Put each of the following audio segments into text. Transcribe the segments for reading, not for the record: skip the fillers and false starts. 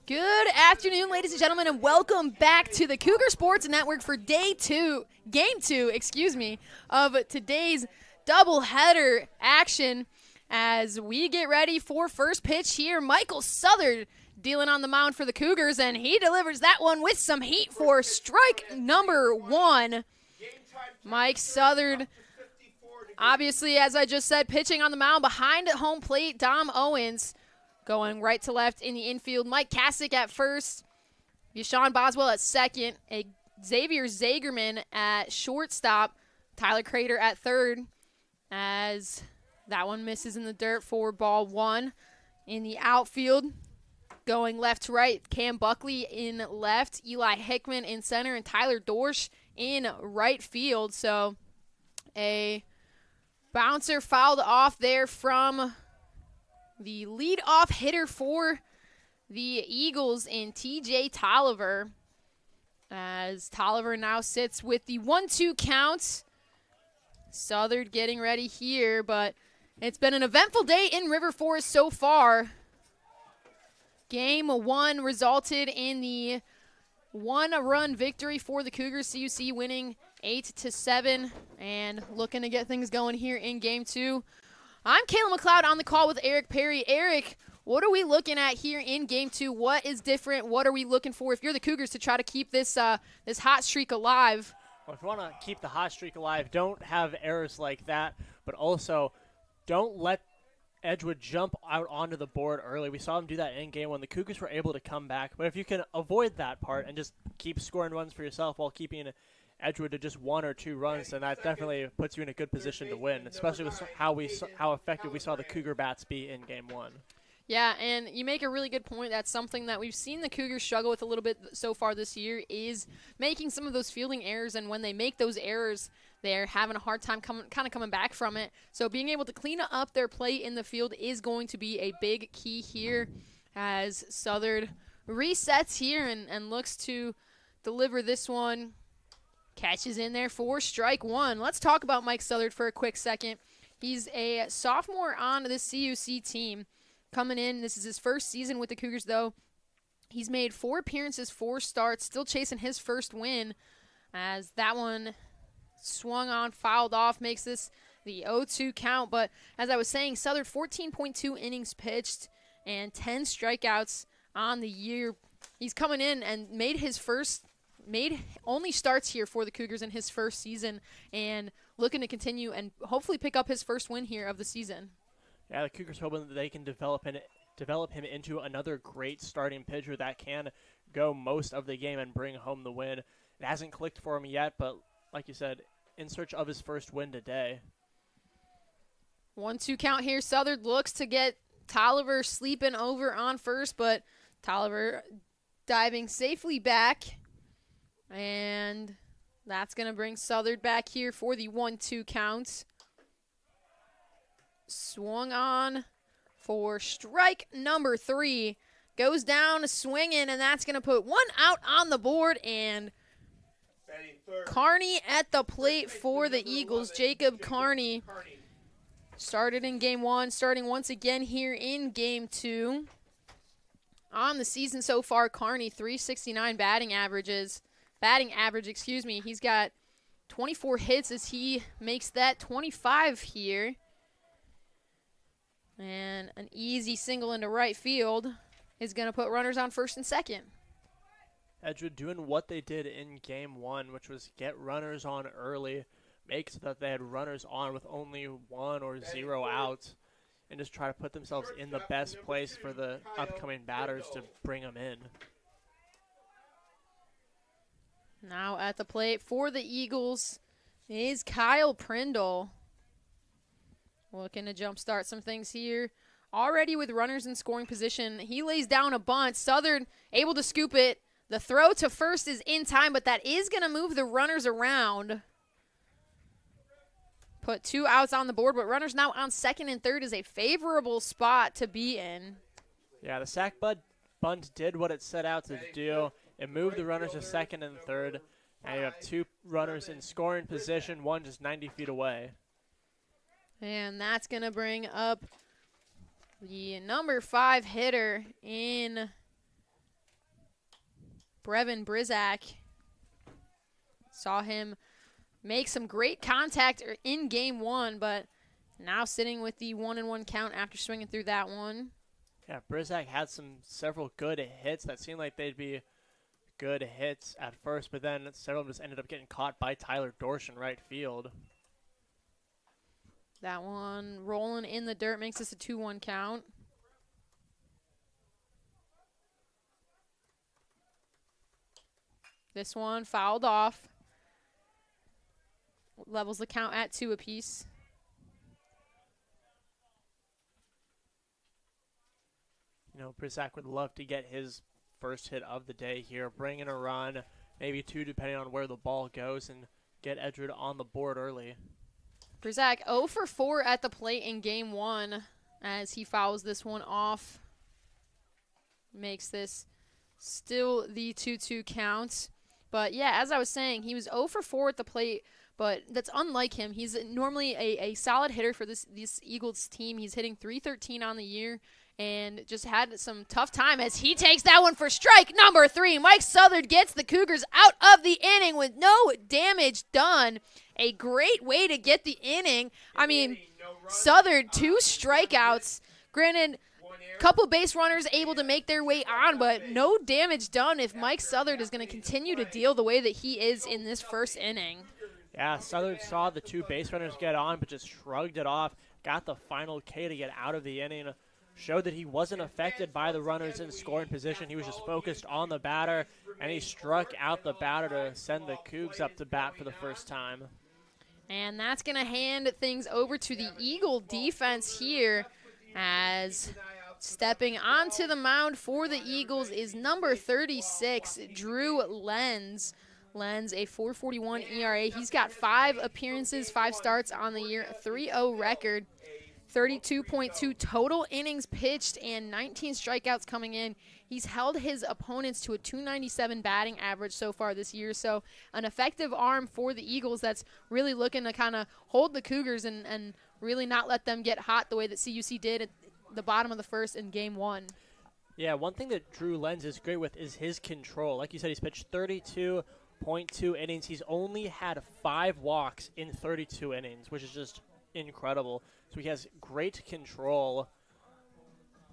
Good afternoon, ladies and gentlemen, and welcome back to the Cougar Sports Network for game two, of today's doubleheader action as we get ready for first pitch here. Michael Southard dealing on the mound for the Cougars, and he delivers that one with some heat for strike number one. Mike Southard, obviously, as I just said, pitching on the mound behind at home plate. Dom Owens going right to left in the infield. Mike Kasich at first. Yashawn Boswell at second. Xavier Zagerman at shortstop. Tyler Crater at third. As that one misses in the dirt for ball one. In the outfield, going left to right, Cam Buckley in left. Eli Hickman in center. And Tyler Dorsch in right field. So a bouncer fouled off there from the leadoff hitter for the Eagles in TJ Tolliver, as Tolliver now sits with the 1-2 count. Southard getting ready here, but it's been an eventful day in River Forest so far. Game one resulted in the one-run victory for the Cougars. CUC winning 8-7 and looking to get things going here in game two. I'm Kayla McLeod on the call with Eric Perry. Eric, what are we looking at here in game two? What is different? What are we looking for if you're the Cougars to try to keep this this hot streak alive? Well, if you want to keep the hot streak alive, don't have errors like that, but also don't let Edgewood jump out onto the board early. We saw them do that in game one. The Cougars were able to come back, but if you can avoid that part and just keep scoring runs for yourself while keeping Edgewood to just 1 or 2 runs, and that definitely puts you in a good position to win, especially with how effective we saw the Cougar bats be in game one. Yeah, and you make a really good point. That's something that we've seen the Cougars struggle with a little bit so far this year, is making some of those fielding errors, and when they make those errors, they're having a hard time coming back from it. So being able to clean up their play in the field is going to be a big key here as Southard resets here and looks to deliver this one. Catches in there for strike one. Let's talk about Mike Southard for a quick second. He's a sophomore on this CUC team coming in. This is his first season with the Cougars, though. He's made 4 appearances, 4 starts, still chasing his first win as that one swung on, fouled off, makes this the 0-2 count. But as I was saying, Southard 14.2 innings pitched and 10 strikeouts on the year. He's coming in and made only starts here for the Cougars in his first season and looking to continue and hopefully pick up his first win here of the season. Yeah, the Cougars hoping that they can develop him into another great starting pitcher that can go most of the game and bring home the win. It hasn't clicked for him yet, but like you said, in search of his first win today. 1-2 count here. Southard looks to get Tolliver sleeping over on first, but Tolliver diving safely back. And that's going to bring Southard back here for the 1-2 count. Swung on for strike number 3. Goes down swinging, and that's going to put one out on the board. And Carney at the plate for the Eagles. Jacob Carney started in game 1, starting once again here in game 2. On the season so far, Carney, 369 batting average, He's got 24 hits as he makes that 25 here. And an easy single into right field is going to put runners on first and second. Edgewood doing what they did in game 1, which was get runners on early, make so that they had runners on with only 1 or 0 outs, and just try to put themselves in the best place for the upcoming batters to bring them in. Now at the plate for the Eagles is Kyle Prindle. Looking to jumpstart some things here. Already with runners in scoring position. He lays down a bunt. Southern able to scoop it. The throw to first is in time, but that is going to move the runners around. Put 2 outs on the board, but runners now on second and third is a favorable spot to be in. Yeah, the sack bunt did what it set out to do. It moved the runners to second and third. Now you have 2 runners in scoring position, one just 90 feet away. And that's going to bring up the number 5 hitter in Brevin Brizak. Saw him make some great contact in game one, but now sitting with the 1-1 count after swinging through that one. Yeah, Brizak had several good hits that seemed like they'd be good hits at first, but then several of them just ended up getting caught by Tyler Dorsch in right field. That one rolling in the dirt makes this a 2-1 count. This one fouled off. Levels the count at 2 apiece. You know, Brizak would love to get his first hit of the day here, bring in a run, maybe 2 depending on where the ball goes, and get Edgewood on the board early. Brizak 0 for 4 at the plate in game one as he fouls this one off. Makes this still the 2-2 count. But yeah, as I was saying, he was 0 for 4 at the plate, but that's unlike him. He's normally a solid hitter for this Eagles team. He's hitting .313 on the year and just had some tough time as he takes that one for strike number 3. Mike Southard gets the Cougars out of the inning with no damage done. A great way to get the inning. I mean, Southard, 2 strikeouts. Granted, couple base runners able to make their way on, but no damage done if Mike Southard is going to continue to deal the way that he is in this first inning. Yeah, Southard saw the 2 base runners get on, but just shrugged it off, got the final K to get out of the inning, showed that he wasn't affected by the runners in scoring position. He was just focused on the batter, and he struck out the batter to send the Cougs up to bat for the first time. And that's going to hand things over to the Eagle defense here as stepping onto the mound for the Eagles is number 36, Drew Lenz. Lenz, a 4.41 ERA. He's got 5 appearances, 5 starts on the year, a 3-0 record, 32.2 total innings pitched, and 19 strikeouts coming in. He's held his opponents to a .297 batting average so far this year, so an effective arm for the Eagles that's really looking to kind of hold the Cougars and really not let them get hot the way that CUC did at the bottom of the first in game one. Yeah, one thing that Drew Lenz is great with is his control. Like you said, he's pitched 32.2 innings. He's only had 5 walks in 32 innings, which is just incredible. So he has great control.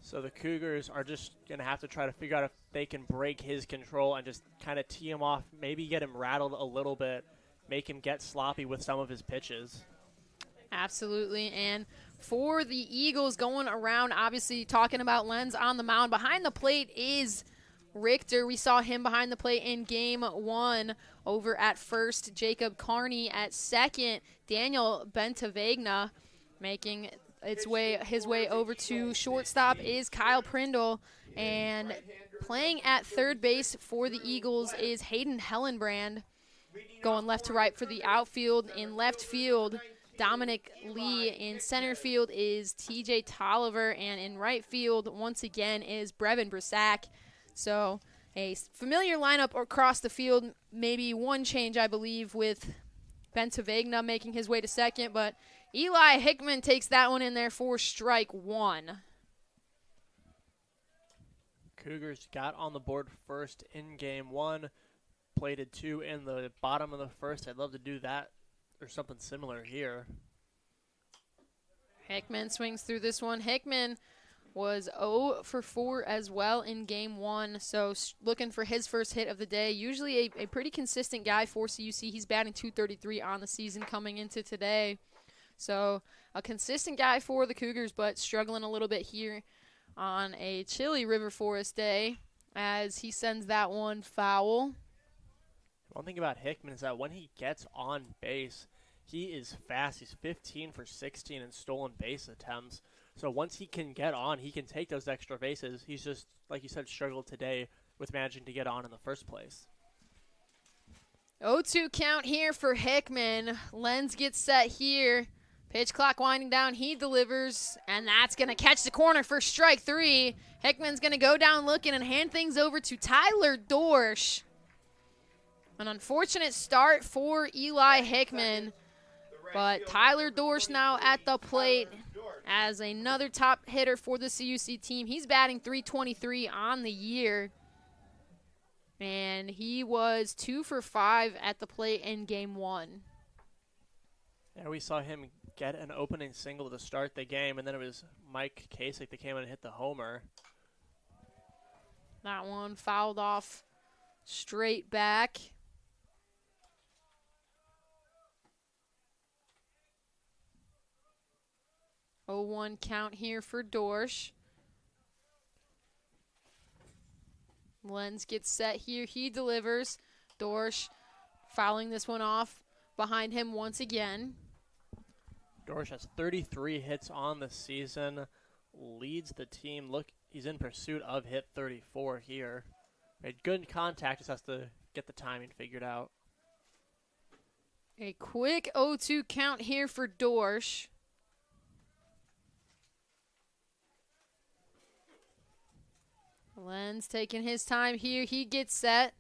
So the Cougars are just going to have to try to figure out if they can break his control and just kind of tee him off, maybe get him rattled a little bit, make him get sloppy with some of his pitches. Absolutely, and for the Eagles going around, obviously talking about Lenz on the mound, behind the plate is Richter. We saw him behind the plate in game one over at first. Jacob Carney at second. Daniel Bentavegna making his way over to shortstop is Kyle Prindle. And playing at third base for the Eagles is Hayden Hellenbrand. Going left to right for the outfield. In left field, Dominic Lee. In center field is TJ Tolliver. And in right field, once again, is Brevin Brizak. So a familiar lineup across the field. Maybe one change, I believe, with Bentavegna making his way to second. But Eli Hickman takes that one in there for strike one. Cougars got on the board first in game one. Plated 2 in the bottom of the first. I'd love to do that or something similar here. Hickman swings through this one. Hickman was 0 for 4 as well in game one, so looking for his first hit of the day. Usually a pretty consistent guy for CUC. He's batting .233 on the season coming into today. So a consistent guy for the Cougars, but struggling a little bit here on a chilly River Forest day as he sends that one foul. One thing about Hickman is that when he gets on base, he is fast. He's 15 for 16 in stolen base attempts. So once he can get on, he can take those extra bases. He's just, like you said, struggled today with managing to get on in the first place. 0-2 count here for Hickman. Lenz gets set here. Pitch clock winding down. He delivers, and that's going to catch the corner for strike 3. Hickman's going to go down looking and hand things over to Tyler Dorsch. An unfortunate start for Eli Hickman, but Tyler Dorsch now at the plate as another top hitter for the CUC team. He's batting .323 on the year. And he was 2 for 5 at the plate in game 1. Yeah, we saw him get an opening single to start the game, and then it was Mike Kasich that came in and hit the homer. That one fouled off straight back. Oh, 1 count here for Dorsch. Lenz gets set here. He delivers. Dorsch fouling this one off behind him once again. Dorsch has 33 hits on the season, leads the team. Look, he's in pursuit of hit 34 here. Made good contact, just has to get the timing figured out. A quick 0-2 count here for Dorsch. Lenz taking his time here. He gets set.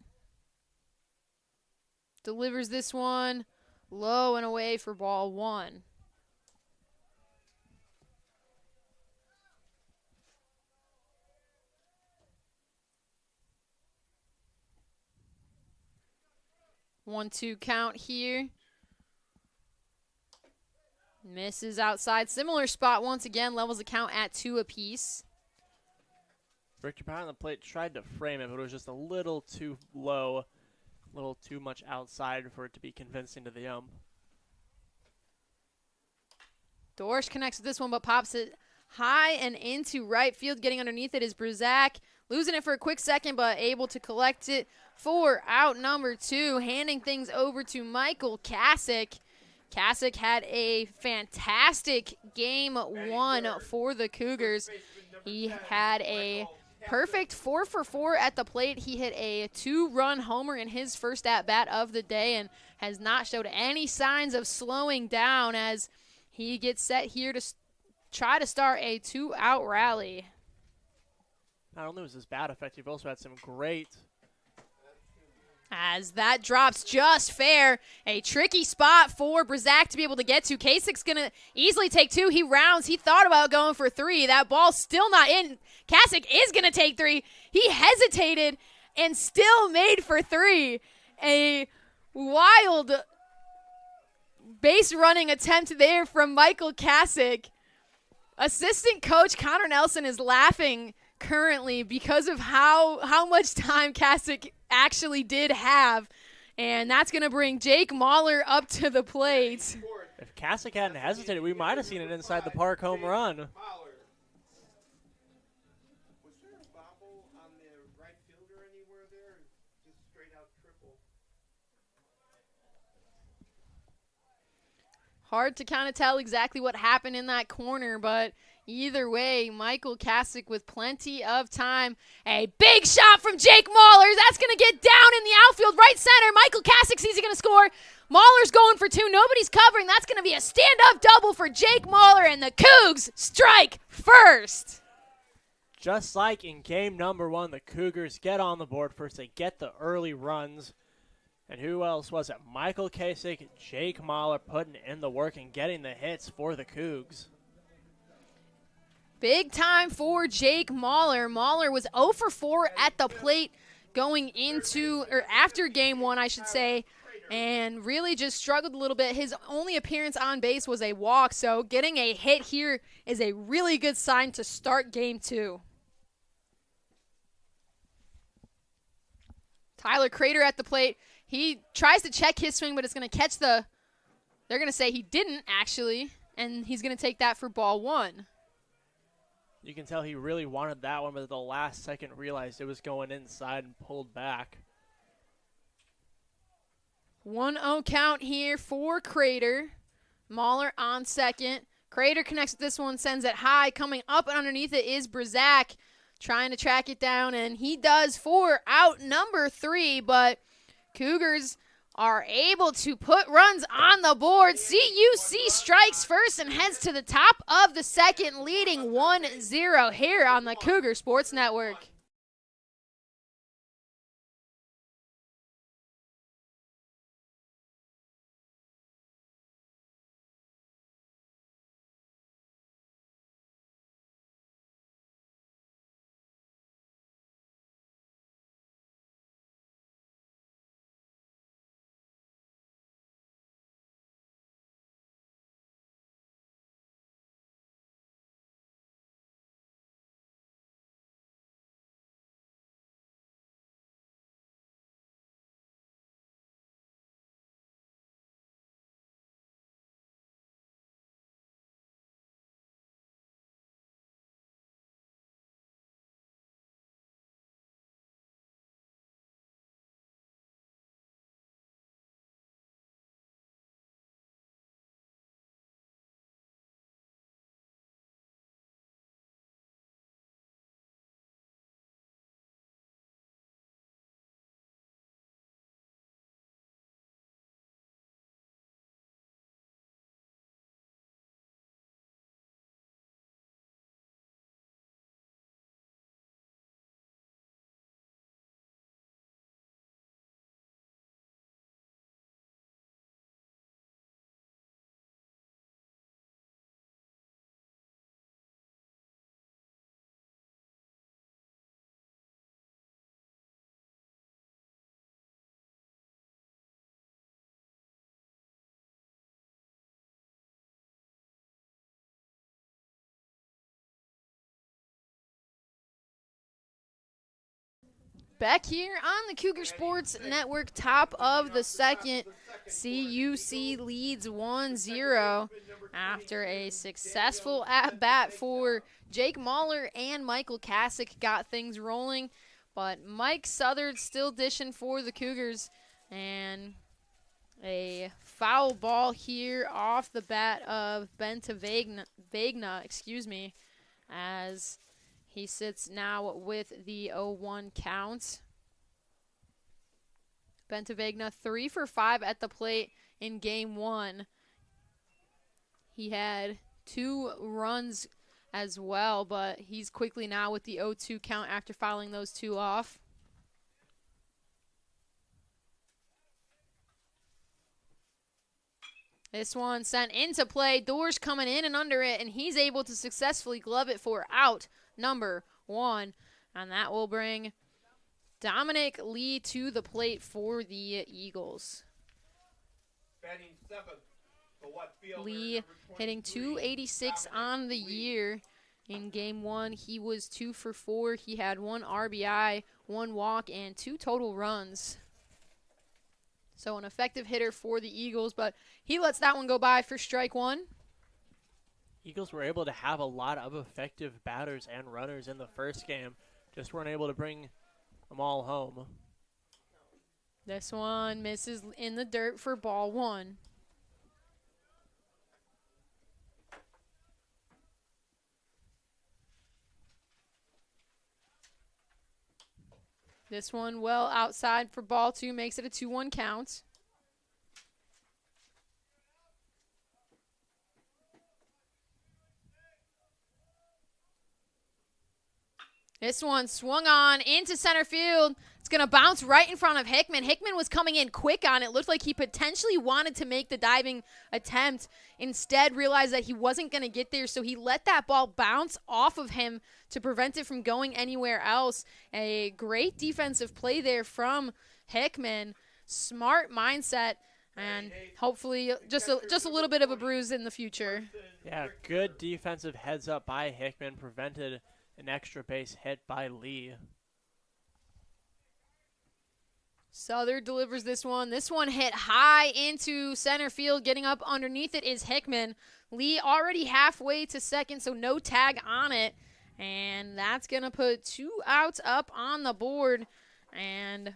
Delivers this one low and away for ball 1. One, 2 count here. Misses outside. Similar spot once again. Levels the count at 2 apiece. Victor behind the plate tried to frame it, but it was just a little too low, a little too much outside for it to be convincing to the ump. Dorsch connects with this one, but pops it high and into right field. Getting underneath it is Bruzak. Losing it for a quick second, but able to collect it for out number 2. Handing things over to Michael Kasich. Kasich had a fantastic game 1 for the Cougars. He had a perfect 4 for 4 at the plate. He hit a 2-run homer in his first at-bat of the day and has not showed any signs of slowing down as he gets set here to try to start a 2-out rally. Not only was his bat effective, he also had some great... As that drops just fair. A tricky spot for Bruzak to be able to get to. Kasich's going to easily take 2. He rounds. He thought about going for 3. That ball's still not in. Kasich is going to take 3. He hesitated and still made for 3. A wild base running attempt there from Michael Kasich. Assistant coach Connor Nelson is laughing currently because of how much time Kasich actually did have, and that's going to bring Jake Mahler up to the plate. If Kasich hadn't hesitated, we might have seen an inside the park home run. Was there a bobble on the right fielder anywhere there? Just straight out triple. Hard to kind of tell exactly what happened in that corner, but either way, Michael Kasich with plenty of time. A big shot from Jake Mahler. That's going to get down in the outfield, right center. Michael Kasich sees he's going to score. Mahler's going for 2. Nobody's covering. That's going to be a stand-up double for Jake Mahler, and the Cougs strike first. Just like in game number 1, the Cougars get on the board first. They get the early runs. And who else was it? Michael Kasich, Jake Mahler putting in the work and getting the hits for the Cougs. Big time for Jake Mahler. Mahler was 0 for 4 at the plate going into, or after game 1, I should say, and really just struggled a little bit. His only appearance on base was a walk, so getting a hit here is a really good sign to start game 2. Tyler Crater at the plate. He tries to check his swing, but it's going to catch the, they're going to say he didn't actually, and he's going to take that for ball 1. You can tell he really wanted that one, but at the last second realized it was going inside and pulled back. 1-0 count here for Crater. Mahler on second. Crater connects with this one, sends it high. Coming up and underneath it is Bruzak, trying to track it down, and he does for out number 3, but Cougars are able to put runs on the board. CUC strikes first and heads to the top of the second, leading 1-0 here on the Cougar Sports Network. Back here on the Cougar Sports Network, top of the second, CUC leads 1-0 after a successful at-bat for Jake Mahler and Michael Kasich got things rolling. But Mike Southard still dishing for the Cougars, and a foul ball here off the bat of Vegna, as he sits now with the 0-1 count. Vegna 3 for 5 at the plate in game 1. He had 2 runs as well, but he's quickly now with the 0-2 count after fouling those 2 off. This one sent into play. Doors coming in and under it, and he's able to successfully glove it for out number 1. And that will bring Dominic Lee to the plate for the Eagles. Batting 7th for what fielder, Lee number hitting 23, .286 Dominic on the Lee. year. In game 1, he was 2 for 4. He had 1 RBI, 1 walk, and 2 total runs. So an effective hitter for the Eagles, but he lets that one go by for strike 1. Eagles were able to have a lot of effective batters and runners in the first game. Just weren't able to bring them all home. This one misses in the dirt for ball 1. This one well outside for ball 2, makes it a 2-1 count. This one swung on into center field. It's going to bounce right in front of Hickman. Hickman was coming in quick on it. Looked like he potentially wanted to make the diving attempt. Instead, realized that he wasn't going to get there, so he let that ball bounce off of him to prevent it from going anywhere else. A great defensive play there from Hickman. Smart mindset, and hopefully just a little bit of a bruise in the future. Yeah, good defensive heads up by Hickman prevented an extra base hit by Lee. Southard delivers this one. This one hit high into center field. Getting up underneath it is Hickman. Lee already halfway to second, so no tag on it. And that's going to put 2 outs up on the board and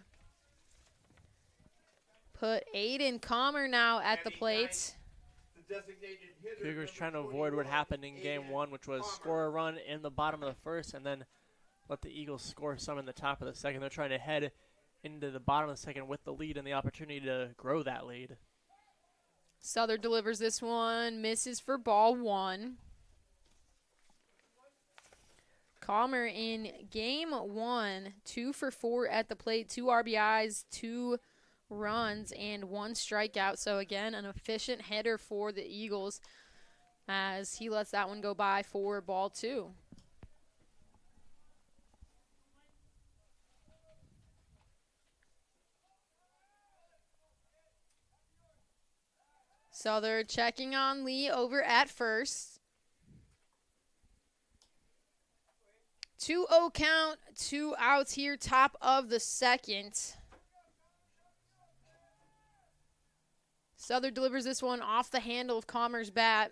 put Aiden Calmer now at the plate. The designated hitter, Cougars trying to number avoid what 41, happened in game Aiden 1, which was Palmer. score a run in the bottom of the first and then let the Eagles score some in the top of the second. They're trying to head into the bottom of the second with the lead and the opportunity to grow that lead. Southern delivers this one, misses for ball 1. Calmer in game 1, 2 for 4 at the plate, 2 RBIs, 2 runs, and 1 strikeout. So again, an efficient hitter for the Eagles as he lets that one go by for ball 2. So they're checking on Lee over at first. 2-0 count, 2 outs here, top of the second. Southern delivers this one off the handle of Calmer's bat.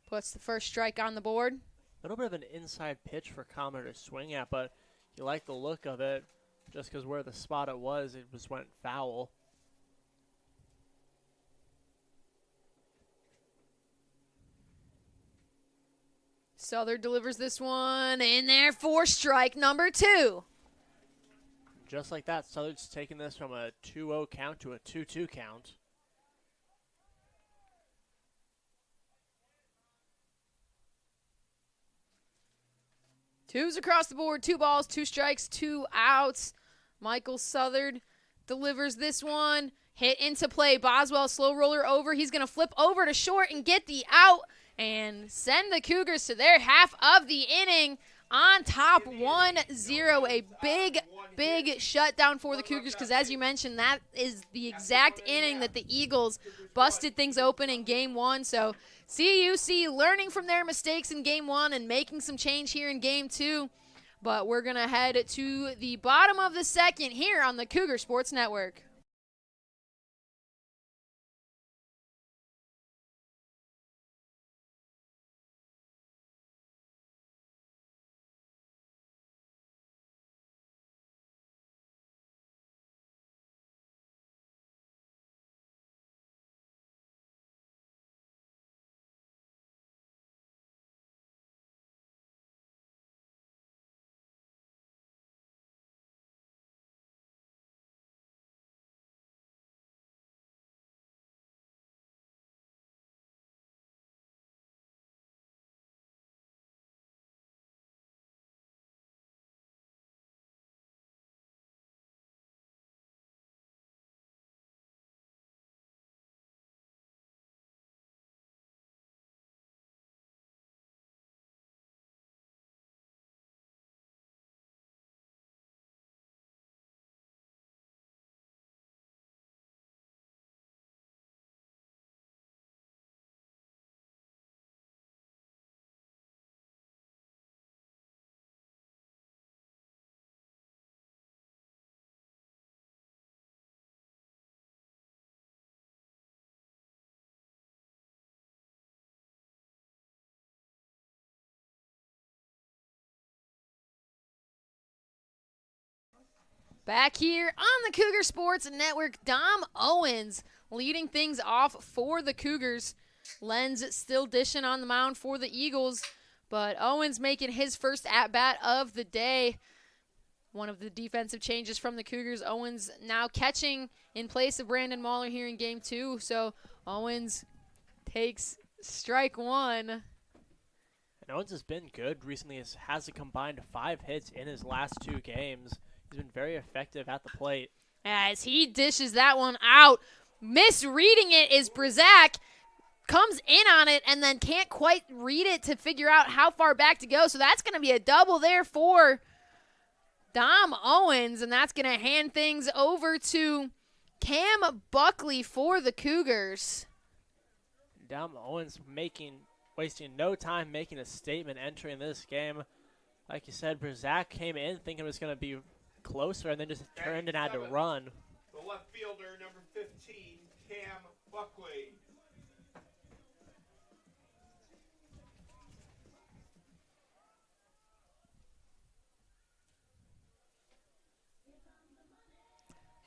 Puts the first strike on the board. A little bit of an inside pitch for Calmer to swing at, but you like the look of it just because where the spot it just went foul. Southern delivers this one in there for strike number 2. Just like that, Southern's taking this from a 2-0 count to a 2-2 count. Twos across the board, 2 balls, 2 strikes, 2 outs. Michael Southern delivers this one. Hit into play. Boswell, slow roller over. He's going to flip over to short and get the out and send the Cougars to their half of the inning on top 1-0. A big shutdown for the Cougars because, as you mentioned, that is the exact inning that the Eagles busted things open in game 1. So CUC learning from their mistakes in game 1 and making some change here in game 2. But we're going to head to the bottom of the second here on the Cougar Sports Network. Back here on the Cougar Sports Network, Dom Owens leading things off for the Cougars. Lenz still dishing on the mound for the Eagles, but Owens making his first at-bat of the day. One of the defensive changes from the Cougars. Owens now catching in place of Brandon Mahler here in game 2. So Owens takes strike 1. And Owens has been good recently. He has a combined 5 hits in his last 2 games. He's been very effective at the plate. As he dishes that one out. Misreading it is Brzak. Comes in on it and then can't quite read it to figure out how far back to go. So that's going to be a double there for Dom Owens. And that's going to hand things over to Cam Buckley for the Cougars. Dom Owens wasting no time making a statement entering this game. Like you said, Brzak came in thinking it was going to be closer and then just turned and had to run. The left fielder, number 15, Cam Buckley.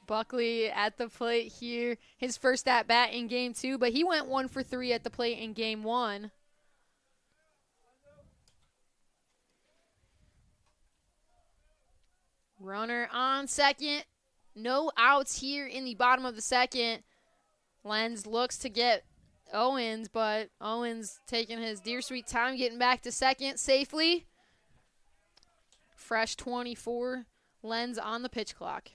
Buckley at the plate here. His first at-bat in game 2, but he went 1 for 3 at the plate in game 1. Runner on second. No outs here in the bottom of the second. Lenz looks to get Owens, but Owens taking his dear sweet time getting back to second safely. Fresh 24. Lenz on the pitch clock.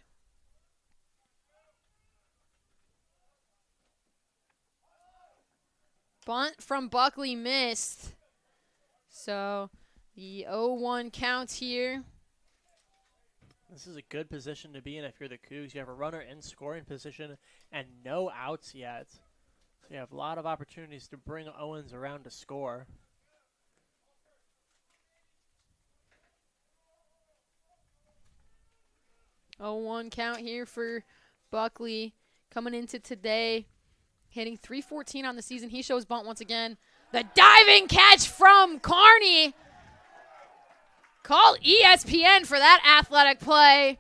Bunt from Buckley missed. So the 0-1 count here. This is a good position to be in if you're the Cougs. You have a runner in scoring position and no outs yet. So you have a lot of opportunities to bring Owens around to score. Oh, 1 count here for Buckley coming into today. Hitting .314 on the season. He shows bunt once again. The diving catch from Carney. Call ESPN for that athletic play.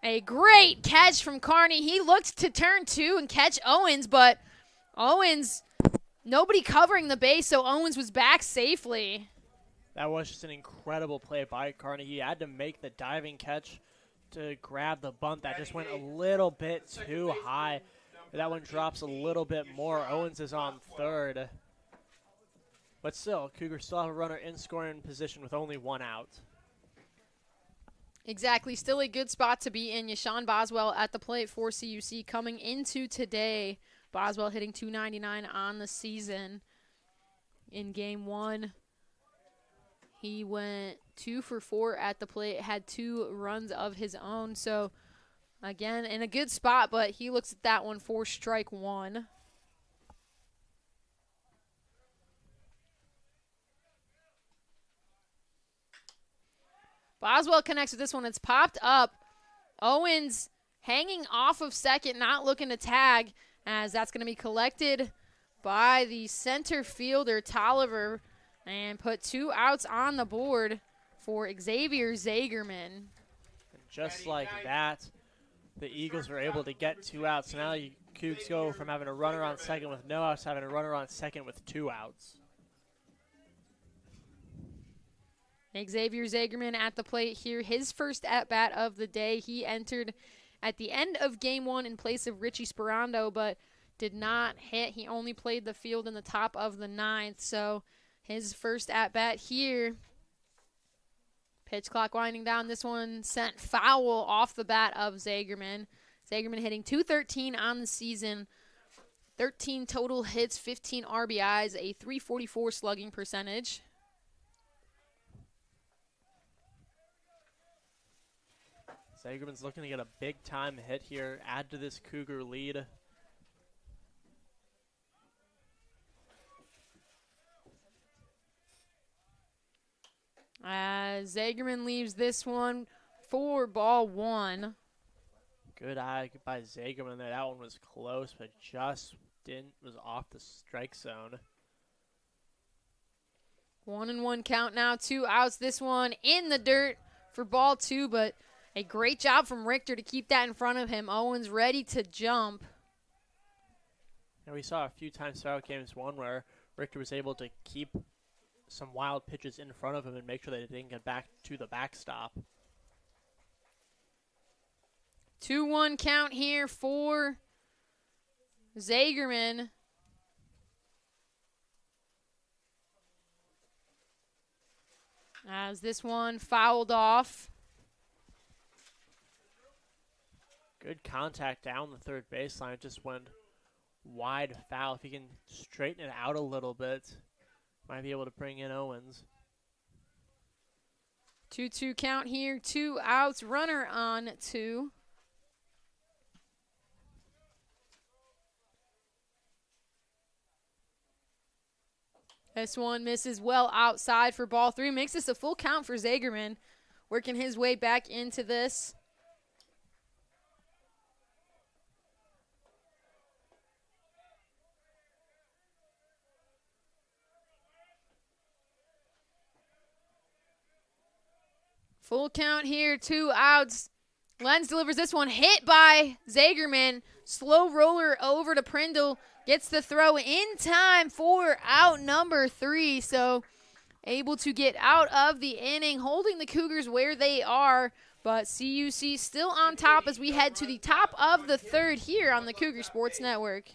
A great catch from Carney. He looked to turn 2 and catch Owens, but Owens, nobody covering the base, so Owens was back safely. That was just an incredible play by Carney. He had to make the diving catch to grab the bunt. That just went a little bit too high. That one drops a little bit more. Owens is on third. But still, Cougars still have a runner in scoring position with only 1 out. Exactly. Still a good spot to be in. Yashawn Boswell at the plate for CUC coming into today. Boswell hitting .299 on the season. In game 1, he went 2 for 4 at the plate, had 2 runs of his own. So, again, in a good spot, but he looks at that one for strike 1. Boswell connects with this one. It's popped up. Owens hanging off of second, not looking to tag, as that's going to be collected by the center fielder, Tolliver, and put 2 outs on the board for Xavier Zagerman. And just like that, the Eagles were able to get 2 outs. So now you Cougs go from having a runner on second with no outs to having a runner on second with 2 outs. Xavier Zagerman at the plate here. His first at-bat of the day. He entered at the end of Game 1 in place of Richie Sperando, but did not hit. He only played the field in the top of the 9th, so his first at-bat here. Pitch clock winding down. This one sent foul off the bat of Zagerman. Zagerman hitting .213 on the season. 13 total hits, 15 RBIs, a .344 slugging percentage. Zagerman's looking to get a big-time hit here, add to this Cougar lead. Zagerman leaves this one for ball 1. Good eye by Zagerman there. That one was close, but just was off the strike zone. 1-1 count now, 2 outs. This one in the dirt for ball 2, but a great job from Richter to keep that in front of him. Owens ready to jump. And we saw a few times throughout games 1 where Richter was able to keep some wild pitches in front of him and make sure that it didn't get back to the backstop. 2-1 count here for Zagerman. As this one fouled off. Good contact down the third baseline. It just went wide foul. If he can straighten it out a little bit, might be able to bring in Owens. 2-2 count here, 2 outs, runner on 2. This one misses well outside for ball 3. Makes this a full count for Zagerman, working his way back into this. Full count here, 2 outs. Lenz delivers this one, hit by Zagerman. Slow roller over to Prindle. Gets the throw in time for out number 3. So able to get out of the inning, holding the Cougars where they are. But CUC still on top as we head to the top of the 3rd here on the Cougar Sports Network.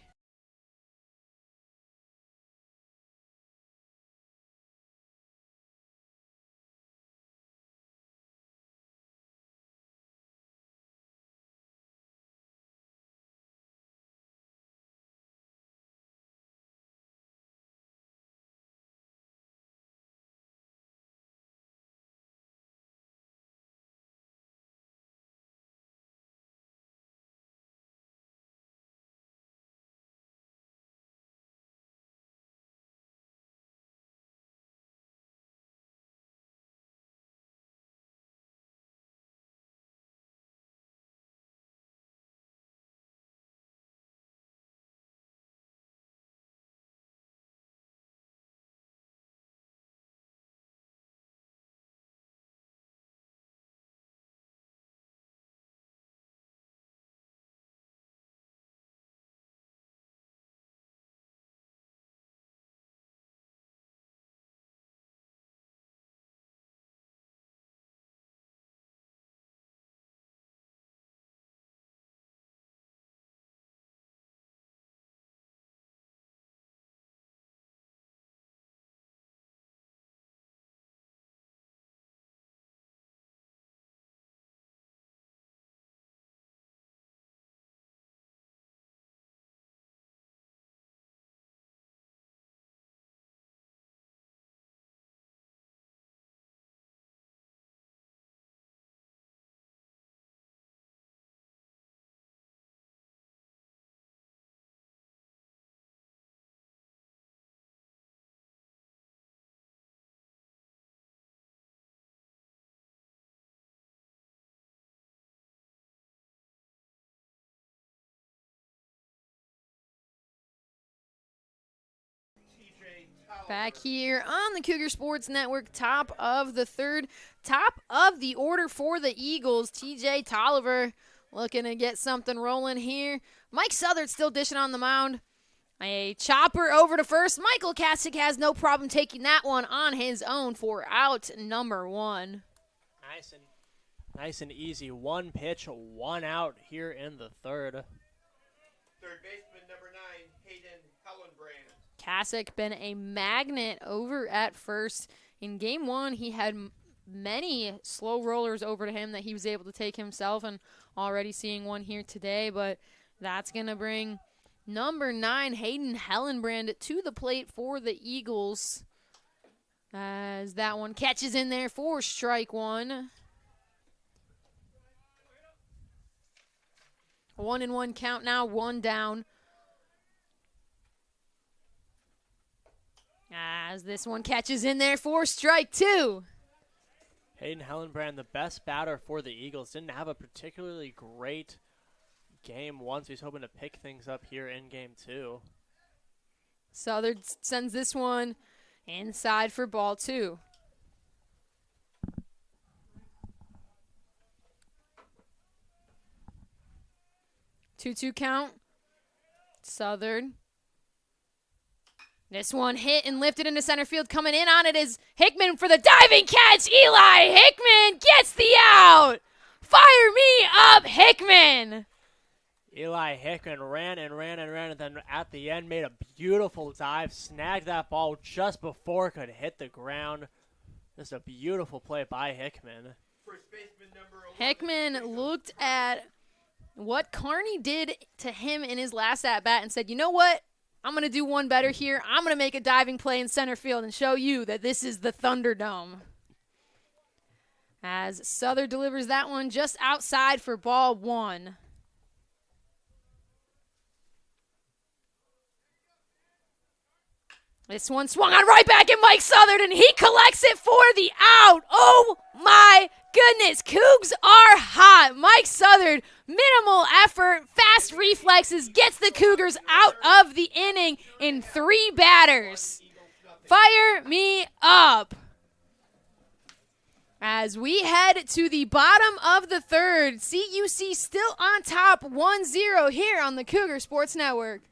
Back here on the Cougar Sports Network, top of the third, top of the order for the Eagles. TJ Tolliver looking to get something rolling here. Mike Southard still dishing on the mound. A chopper over to first. Michael Kasich has no problem taking that one on his own for out number one. Nice and easy. One pitch, one out here in the third. Third baseman, number 9, Hayden Hellenbrand. Kasich been a magnet over at first. In game one, he had many slow rollers over to him that he was able to take himself, and already seeing one here today, but that's going to bring number 9, Hayden Hellenbrand, to the plate for the Eagles, as that one catches in there for strike one. 1-1 count now, one down. As this one catches in there for strike two. Hayden Hellenbrand, the best batter for the Eagles, didn't have a particularly great game one, so he's hoping to pick things up here in game two. Southern sends this one inside for ball two. Two count. Southern. This one hit and lifted into center field. Coming in on it is Hickman for the diving catch. Eli Hickman gets the out. Fire me up, Hickman. Eli Hickman ran, and then at the end made a beautiful dive, snagged that ball just before it could hit the ground. Just a beautiful play by Hickman. First baseman, number 11. Hickman looked at what Carney did to him in his last at-bat and said, you know what? I'm going to do one better here. I'm going to make a diving play in center field and show you that this is the Thunderdome. As Southern delivers that one just outside for ball one. This one swung on right back at Mike Southern, and he collects it for the out. Oh, my goodness. Cougs are hot. Mike Southern, minimal effort, fast reflexes, gets the Cougars out of the inning in 3 batters. Fire me up. As we head to the bottom of the third, CUC still on top 1-0 here on the Cougar Sports Network.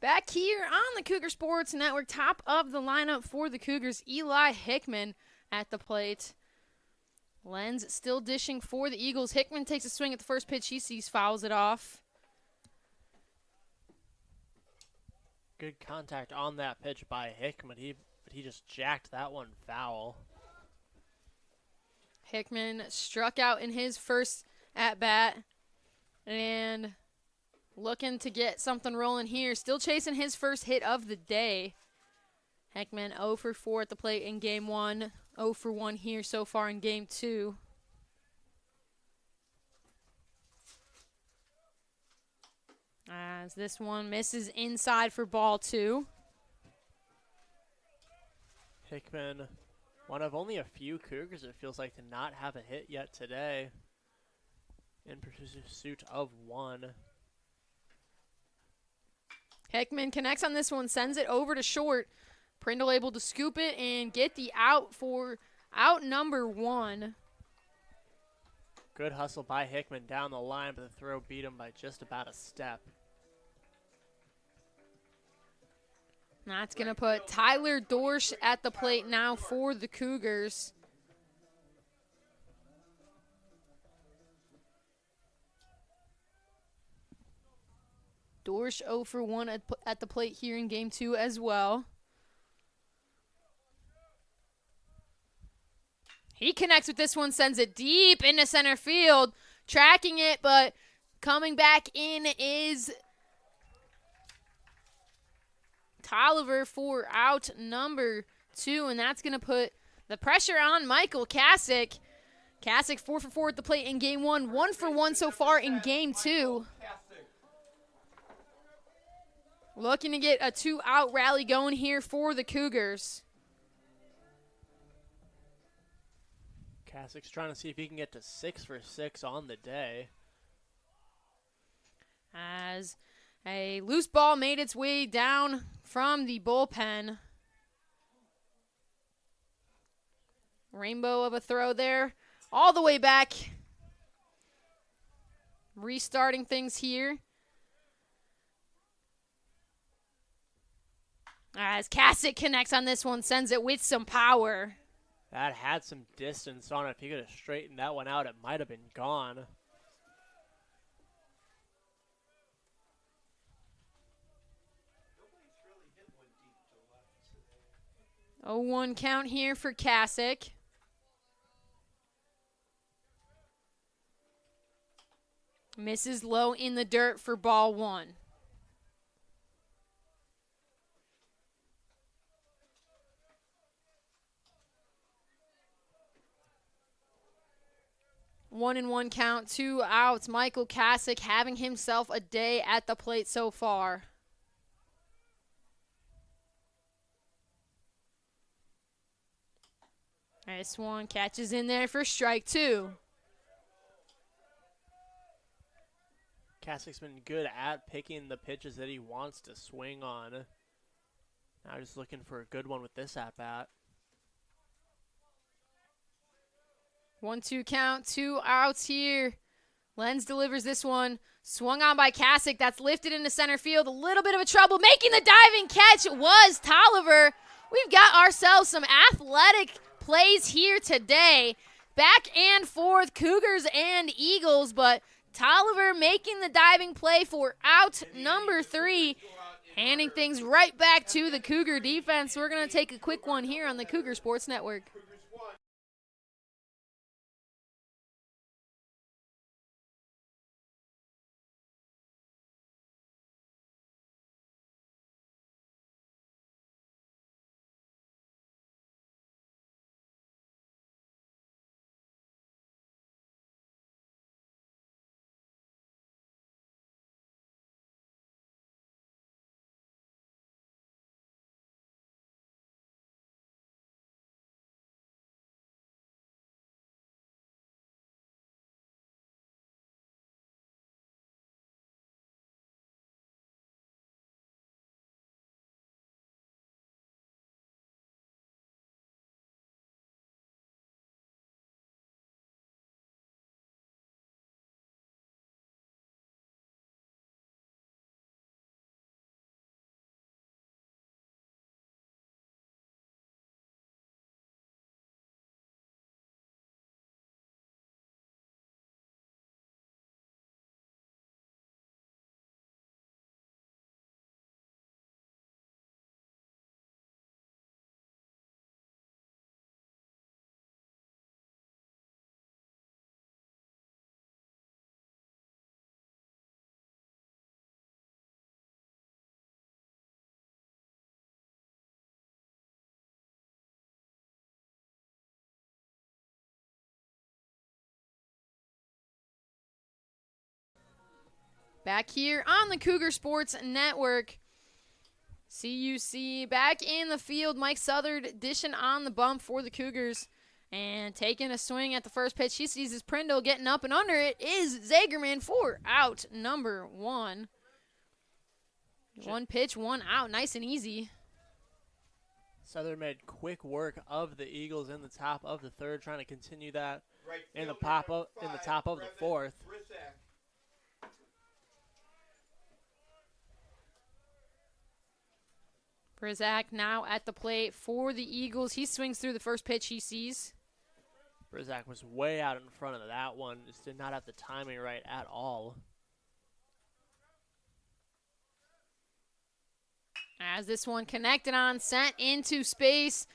Back here on the Cougar Sports Network, top of the lineup for the Cougars, Eli Hickman at the plate. Lenz still dishing for the Eagles. Hickman takes a swing at the first pitch he sees, fouls it off. Good contact on that pitch by Hickman, but he just jacked that one foul. Hickman struck out in his first at-bat, and looking to get something rolling here. Still chasing his first hit of the day. Hickman 0 for 4 at the plate in game one. 0 for 1 here so far in game two. As this one misses inside for ball two. Hickman, one of only a few Cougars, it feels like, to not have a hit yet today. In pursuit of one. Hickman connects on this one, sends it over to short. Prindle able to scoop it and get the out for out number 1. Good hustle by Hickman down the line, but the throw beat him by just about a step. That's going to put Tyler Dorsch at the plate now for the Cougars. Dorsch 0 for 1 at the plate here in game 2 as well. He connects with this one, sends it deep into center field, tracking it, but coming back in is Tolliver for out number 2, and that's going to put the pressure on Michael Kasich. Kasich 4 for 4 at the plate in game 1, 1 for 1 so far in game 2. Looking to get a 2-out rally going here for the Cougars. Kasich's trying to see if he can get to 6 for 6 on the day. As a loose ball made its way down from the bullpen. Rainbow of a throw there. All the way back. Restarting things here. As Kasich connects on this one, sends it with some power. That had some distance on it. If he could have straightened that one out, it might have been gone. Nobody's really hit one deep to left today. 0-1 count here for Kasich. Misses low in the dirt for ball 1. One and one count, 2 outs. Michael Kasich having himself a day at the plate so far. This one catches in there for strike 2. Kasich's been good at picking the pitches that he wants to swing on. Now just looking for a good one with this at-bat. 1-2 count, 2 outs here. Lenz delivers this one. Swung on by Kasich. That's lifted into center field. A little bit of a trouble. Making the diving catch was Tolliver. We've got ourselves some athletic plays here today. Back and forth, Cougars and Eagles, but Tolliver making the diving play for out number 3. Handing things right back to the Cougar defense. We're going to take a quick one here on the Cougar Sports Network. Back here on the Cougar Sports Network. CUC back in the field. Mike Southard dishing on the bump for the Cougars. And taking a swing at the first pitch. He sees his Prindle getting up, and under it is Zagerman for out number 1. One pitch, one out. Nice and easy. Southern made quick work of the Eagles in the top of the third, trying to continue that Right in the fielder, in the number top of the 5, fourth. Rizak. Brizak now at the plate for the Eagles. He swings through the first pitch he sees. Brizak was way out in front of that one. Just did not have the timing right at all. As this one connected on, sent into space.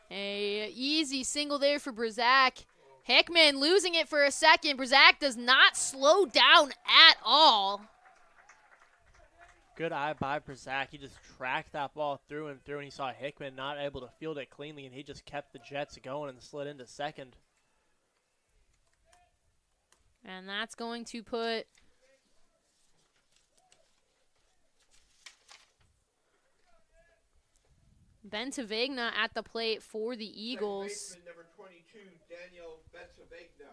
A easy single there for Brizak. Hickman losing it for a second. Brizak does not slow down at all. Good eye by Brizak. He just tracked that ball through and through, and he saw Hickman not able to field it cleanly, and he just kept the Jets going and slid into second. And that's going to put Bentavegna at the plate for the Eagles. Second baseman, number 22, Daniel Betsavegna.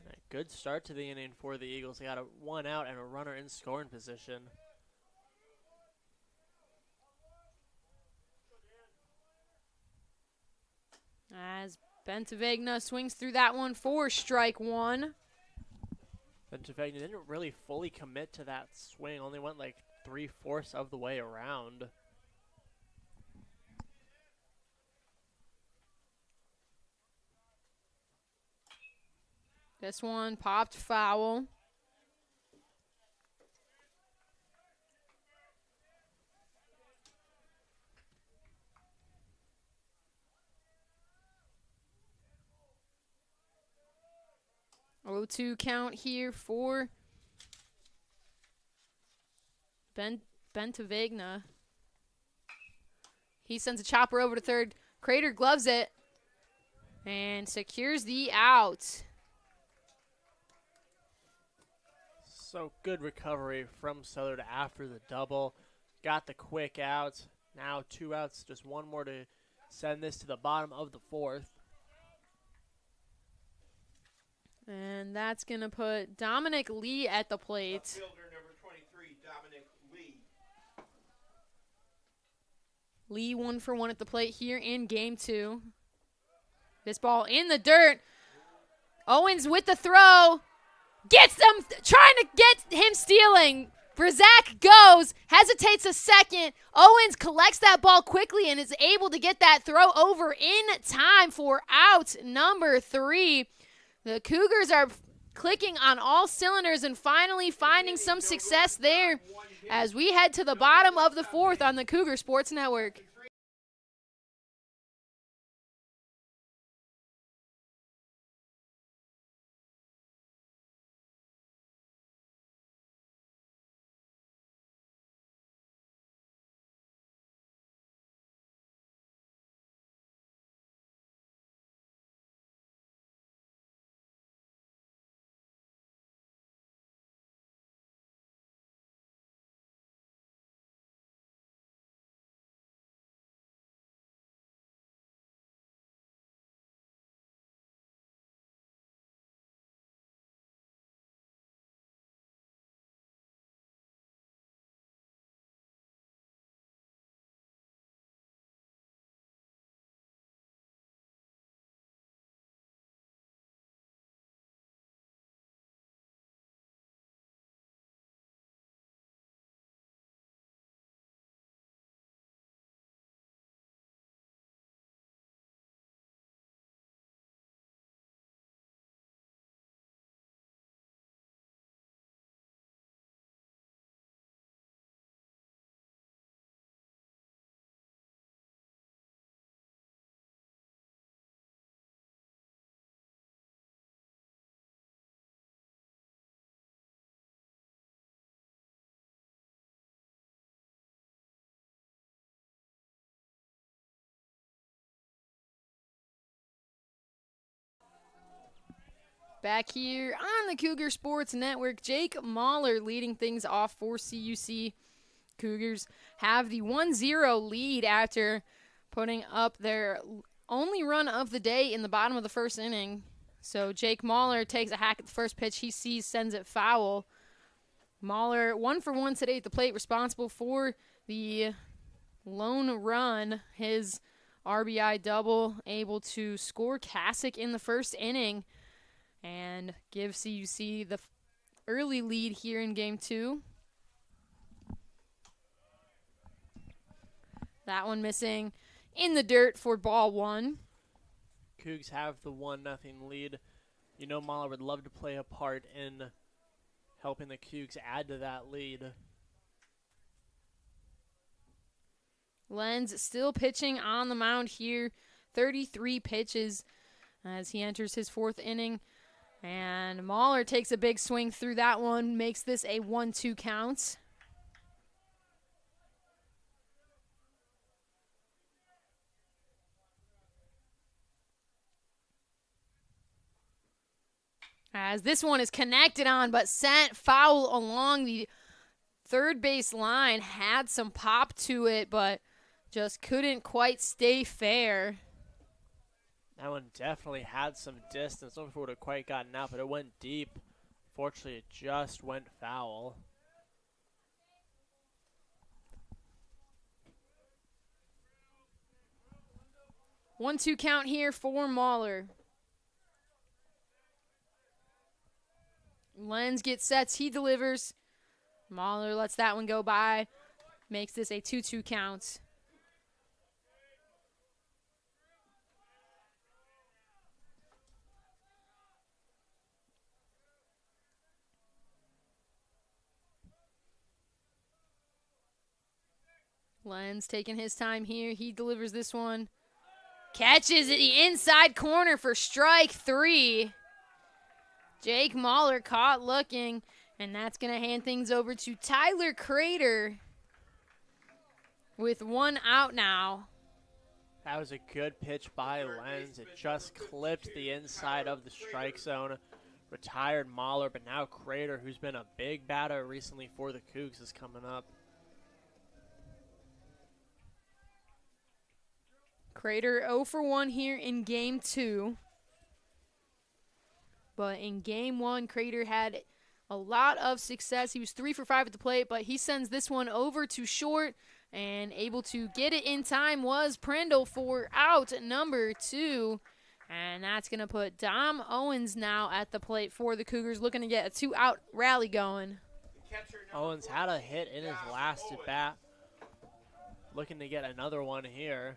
And a good start to the inning for the Eagles. They got a 1 out and a runner in scoring position. As Bentavegna swings through that one for strike 1. Bentavegna didn't really fully commit to that swing. Only went like 3/4 of the way around. This one popped foul. Oh, 2 count here for Bentavegna. He sends a chopper over to third. Crater gloves it and secures the out. So good recovery from Southern after the double. Got the quick out. Now 2 outs, just one more to send this to the bottom of the fourth. And that's going to put Dominic Lee at the plate. Left fielder, number 23, Dominic Lee. Lee 1 for 1 at the plate here in game 2. This ball in the dirt. Owens with the throw. Gets them, trying to get him stealing. Brizak goes, hesitates a second. Owens collects that ball quickly and is able to get that throw over in time for out number 3. The Cougars are clicking on all cylinders and finally finding some success there as we head to the bottom of the fourth on the Cougar Sports Network. Back here on the Cougar Sports Network, Jake Mahler leading things off for CUC. Cougars have the 1-0 lead after putting up their only run of the day in the bottom of the first inning. So Jake Mahler takes a hack at the first pitch. He sees, sends it foul. Mahler 1 for 1 today at the plate, responsible for the lone run, his RBI double, able to score Kasich in the first inning and give CUC the early lead here in game 2. That one missing in the dirt for ball 1. Cougs have the 1-0 lead. You know Mahler would love to play a part in helping the Cougs add to that lead. Lenz still pitching on the mound here. 33 pitches as he enters his 4th inning. And Mahler takes a big swing through that one, makes this a 1-2 count. As this one is connected on, but sent foul along the third base line. Had some pop to it, but just couldn't quite stay fair. That one definitely had some distance. I don't know if it would have quite gotten out, but it went deep. Fortunately, it just went foul. One-two count here for Mahler. Lenz gets sets, he delivers. Mahler lets that one go by. Makes this a 2-2 count. Lenz taking his time here. He delivers this one. Catches it the inside corner for strike 3. Jake Mahler caught looking, and that's going to hand things over to Tyler Crater with 1 out now. That was a good pitch by Lenz. It just clipped the inside of the strike zone. Retired Mahler, but now Crater, who's been a big batter recently for the Cougs, is coming up. Crater 0 for 1 here in game 2. But in game 1, Crater had a lot of success. He was 3 for 5 at the plate, but he sends this one over to short, and able to get it in time was Prindle for out number 2. And that's going to put Dom Owens now at the plate for the Cougars, looking to get a 2-out rally going. Owens had a hit in his last at bat. Looking to get another one here.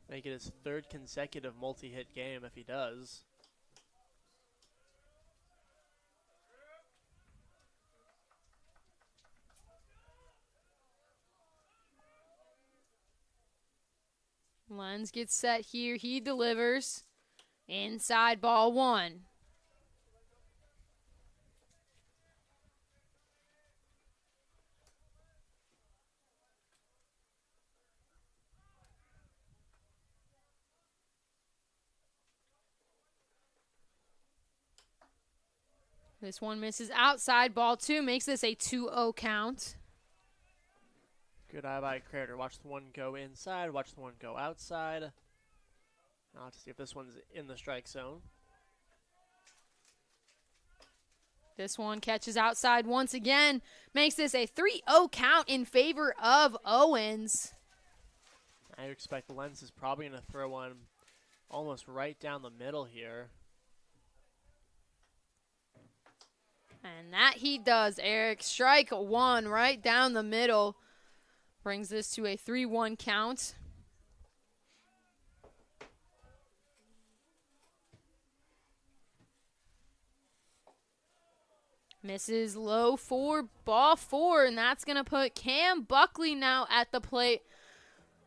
Make it his 3rd consecutive multi-hit game if he does. Lenz gets set here. He delivers. Inside ball 1. This one misses outside. Ball 2 makes this a 2-0 count. Good eye by Crater. Watch the one go inside. Watch the one go outside. Now to see if this one's in the strike zone. This one catches outside once again. Makes this a 3-0 count in favor of Owens. I expect Lenz is probably going to throw one almost right down the middle here. And that he does, Eric. Strike 1 right down the middle. Brings this to a 3-1 count. Misses low for ball 4, and that's going to put Cam Buckley now at the plate.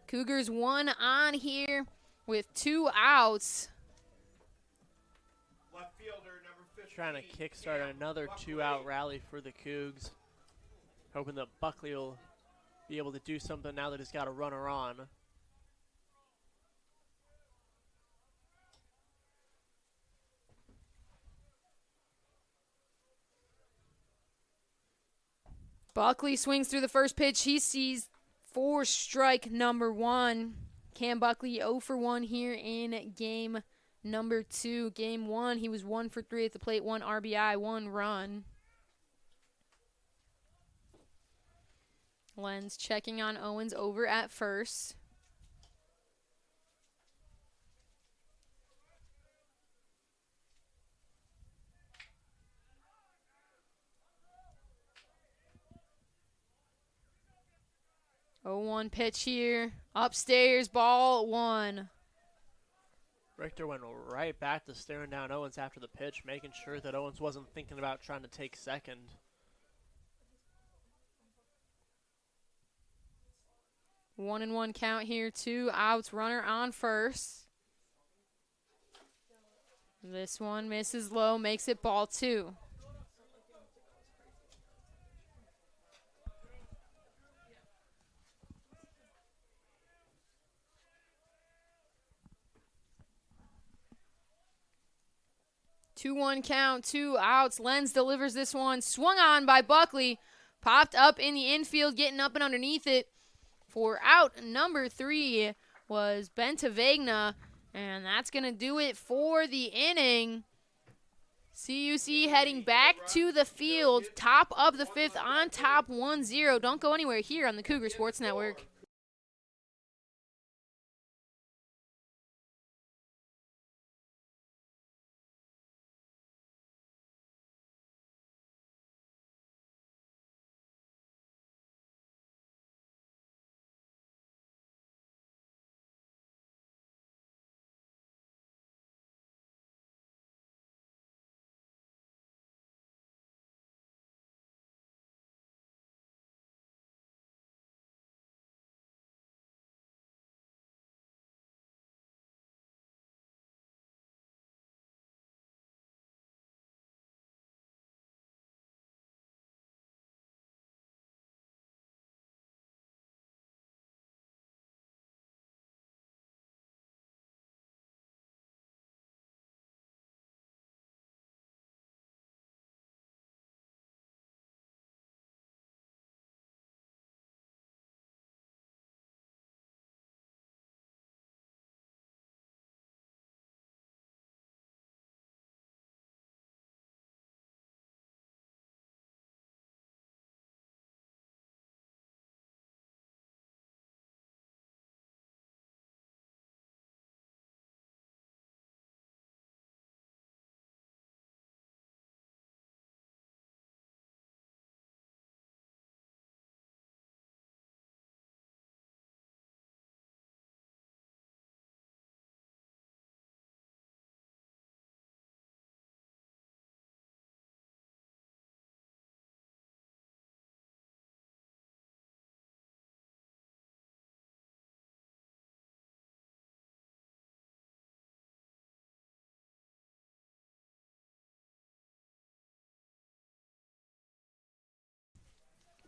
Cougars 1 on here with 2 outs. Left fielder, number 15. Trying to kickstart another 2-out rally for the Cougs. Hoping that Buckley will be able to do something now that he's got a runner on. Buckley swings through the first pitch. He sees for strike number 1. Cam Buckley 0 for 1 here in game number 2. Game 1, he was 1 for 3 at the plate, 1 RBI, 1 run. Lenz checking on Owens over at first. Oh, 1 pitch here. Upstairs, ball 1. Richter went right back to staring down Owens after the pitch, making sure that Owens wasn't thinking about trying to take second. 1-1 count here. 2 outs. Runner on first. This one misses low, makes it ball 2. Two-one count, 2 outs. Lenz delivers this one. Swung on by Buckley. Popped up in the infield, getting up and underneath it. For out number 3 was Bentavegna. And that's going to do it for the inning. CUC heading back to the field. Top of the 5th on top 1-0. Don't go anywhere here on the Cougar Sports Network.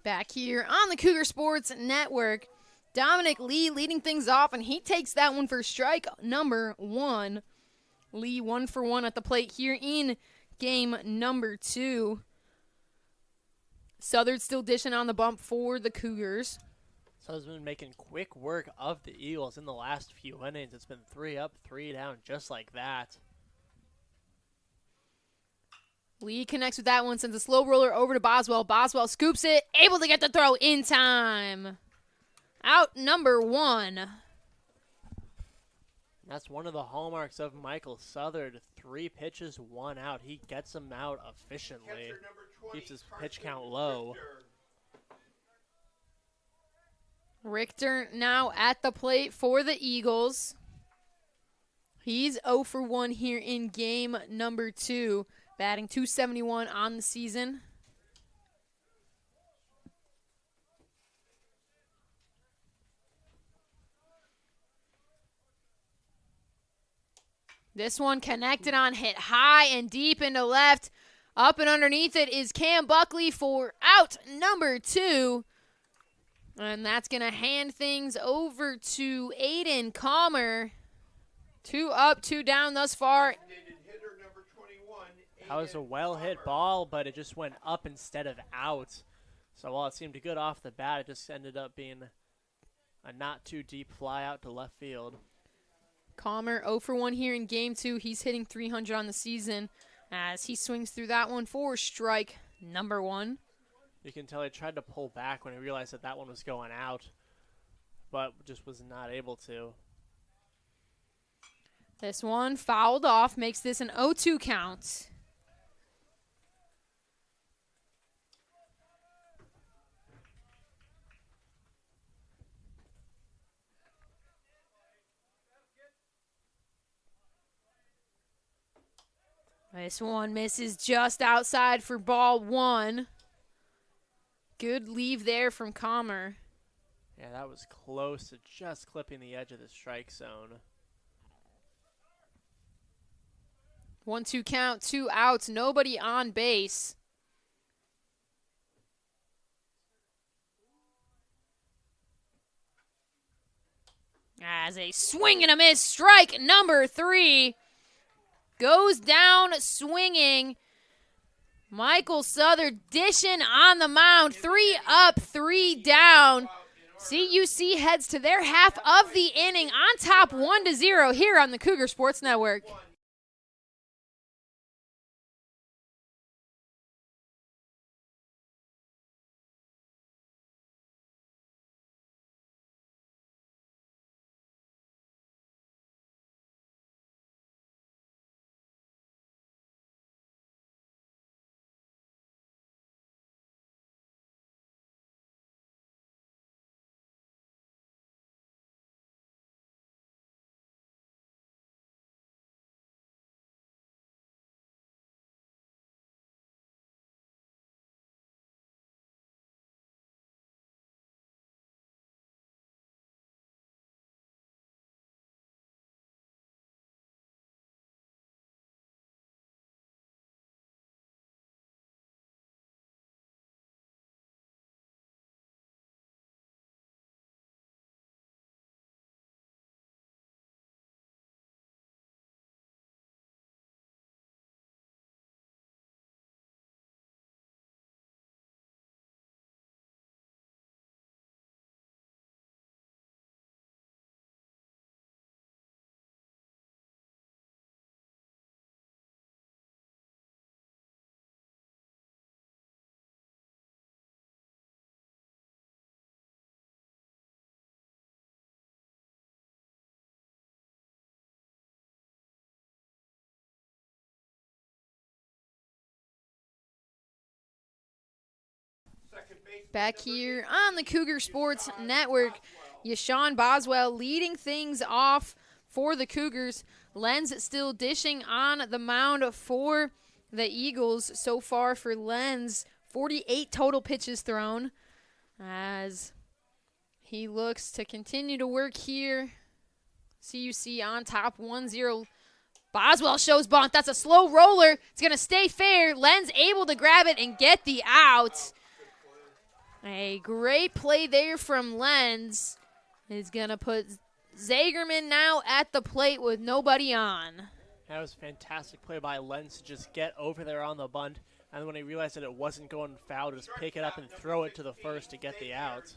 Back here on the Cougar Sports Network, Dominic Lee leading things off, and he takes that one for strike number 1. Lee 1 for 1 at the plate here in game number 2. Southern still dishing on the bump for the Cougars. Southern's been making quick work of the Eagles in the last few innings. It's been 3 up, 3 down, just like that. Lee connects with that one, sends a slow roller over to Boswell. Boswell scoops it, able to get the throw in time. Out number 1. That's one of the hallmarks of Michael Southern. 3 pitches, 1 out. He gets them out efficiently. Keeps his pitch count low. Richter now at the plate for the Eagles. He's 0 for 1 here in game number 2. Batting .271 on the season. This one connected on, hit high and deep into left. Up and underneath it is Cam Buckley for out number 2. And that's going to hand things over to Aiden Calmer. 2 up, 2 down thus far. That was a well-hit ball, but it just went up instead of out. So while it seemed good off the bat, it just ended up being a not too deep fly out to left field. Calmer 0 for 1 here in game 2. He's hitting 300 on the season as he swings through that one for strike number 1. You can tell he tried to pull back when he realized that one was going out, but just was not able to. This one fouled off, makes this an 0-2 count. This one misses just outside for ball 1. Good leave there from Calmer. Yeah, that was close to just clipping the edge of the strike zone. 1-2 count, 2 outs, nobody on base. As a swing and a miss, strike number 3 goes down swinging. Michael Souther dishing on the mound. 3 up, 3 down. CUC heads to their half of the inning on top 1-0 here on the Cougar Sports Network. Back here on the Cougar Sports Network, Yashawn Boswell leading things off for the Cougars. Lenz still dishing on the mound for the Eagles. So far for Lenz, 48 total pitches thrown as he looks to continue to work here. CUC on top 1-0. Boswell shows bunt. That's a slow roller. It's going to stay fair. Lenz able to grab it and get the out. A great play there from Lenz. Is going to put Zagerman now at the plate with nobody on. That was a fantastic play by Lenz to just get over there on the bunt. And when he realized that it wasn't going foul, just pick it up and throw it to the first to get the out.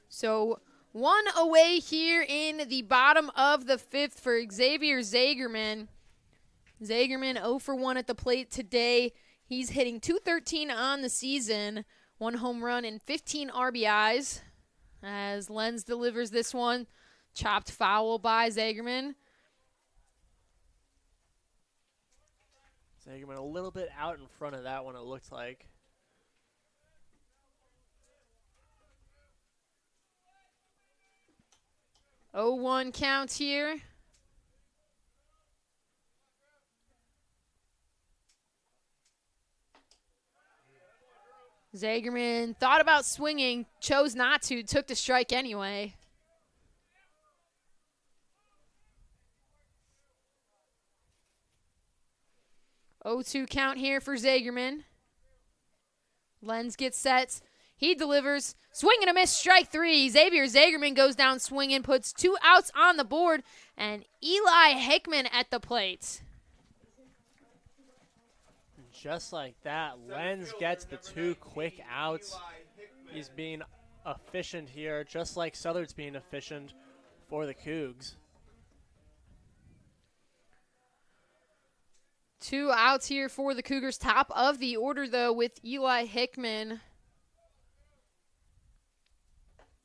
So 1 away here in the bottom of the 5th for Xavier Zagerman. Zagerman 0 for 1 at the plate today. He's hitting .213 on the season, 1 home run and 15 RBIs. As Lenz delivers this one, chopped foul by Zagerman. Zagerman a little bit out in front of that one, it looked like. Oh, 1 count here. Zagerman thought about swinging, chose not to, took the strike anyway. Oh, 2 count here for Zagerman. Lenz gets set. He delivers. Swing and a miss, strike 3. Xavier Zagerman goes down swinging, puts 2 outs on the board, and Eli Hickman at the plate. just like that, Lenz gets the 2 quick outs. He's being efficient here, just like Southard's being efficient for the Cougs. 2 outs here for the Cougars. Top of the order, though, with Eli Hickman.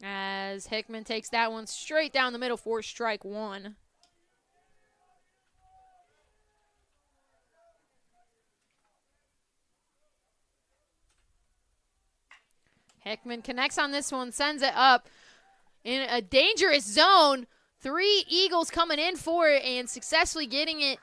As Hickman takes that one straight down the middle for strike 1. Hickman connects on this one, sends it up in a dangerous zone. 3 Eagles coming in for it, and successfully getting it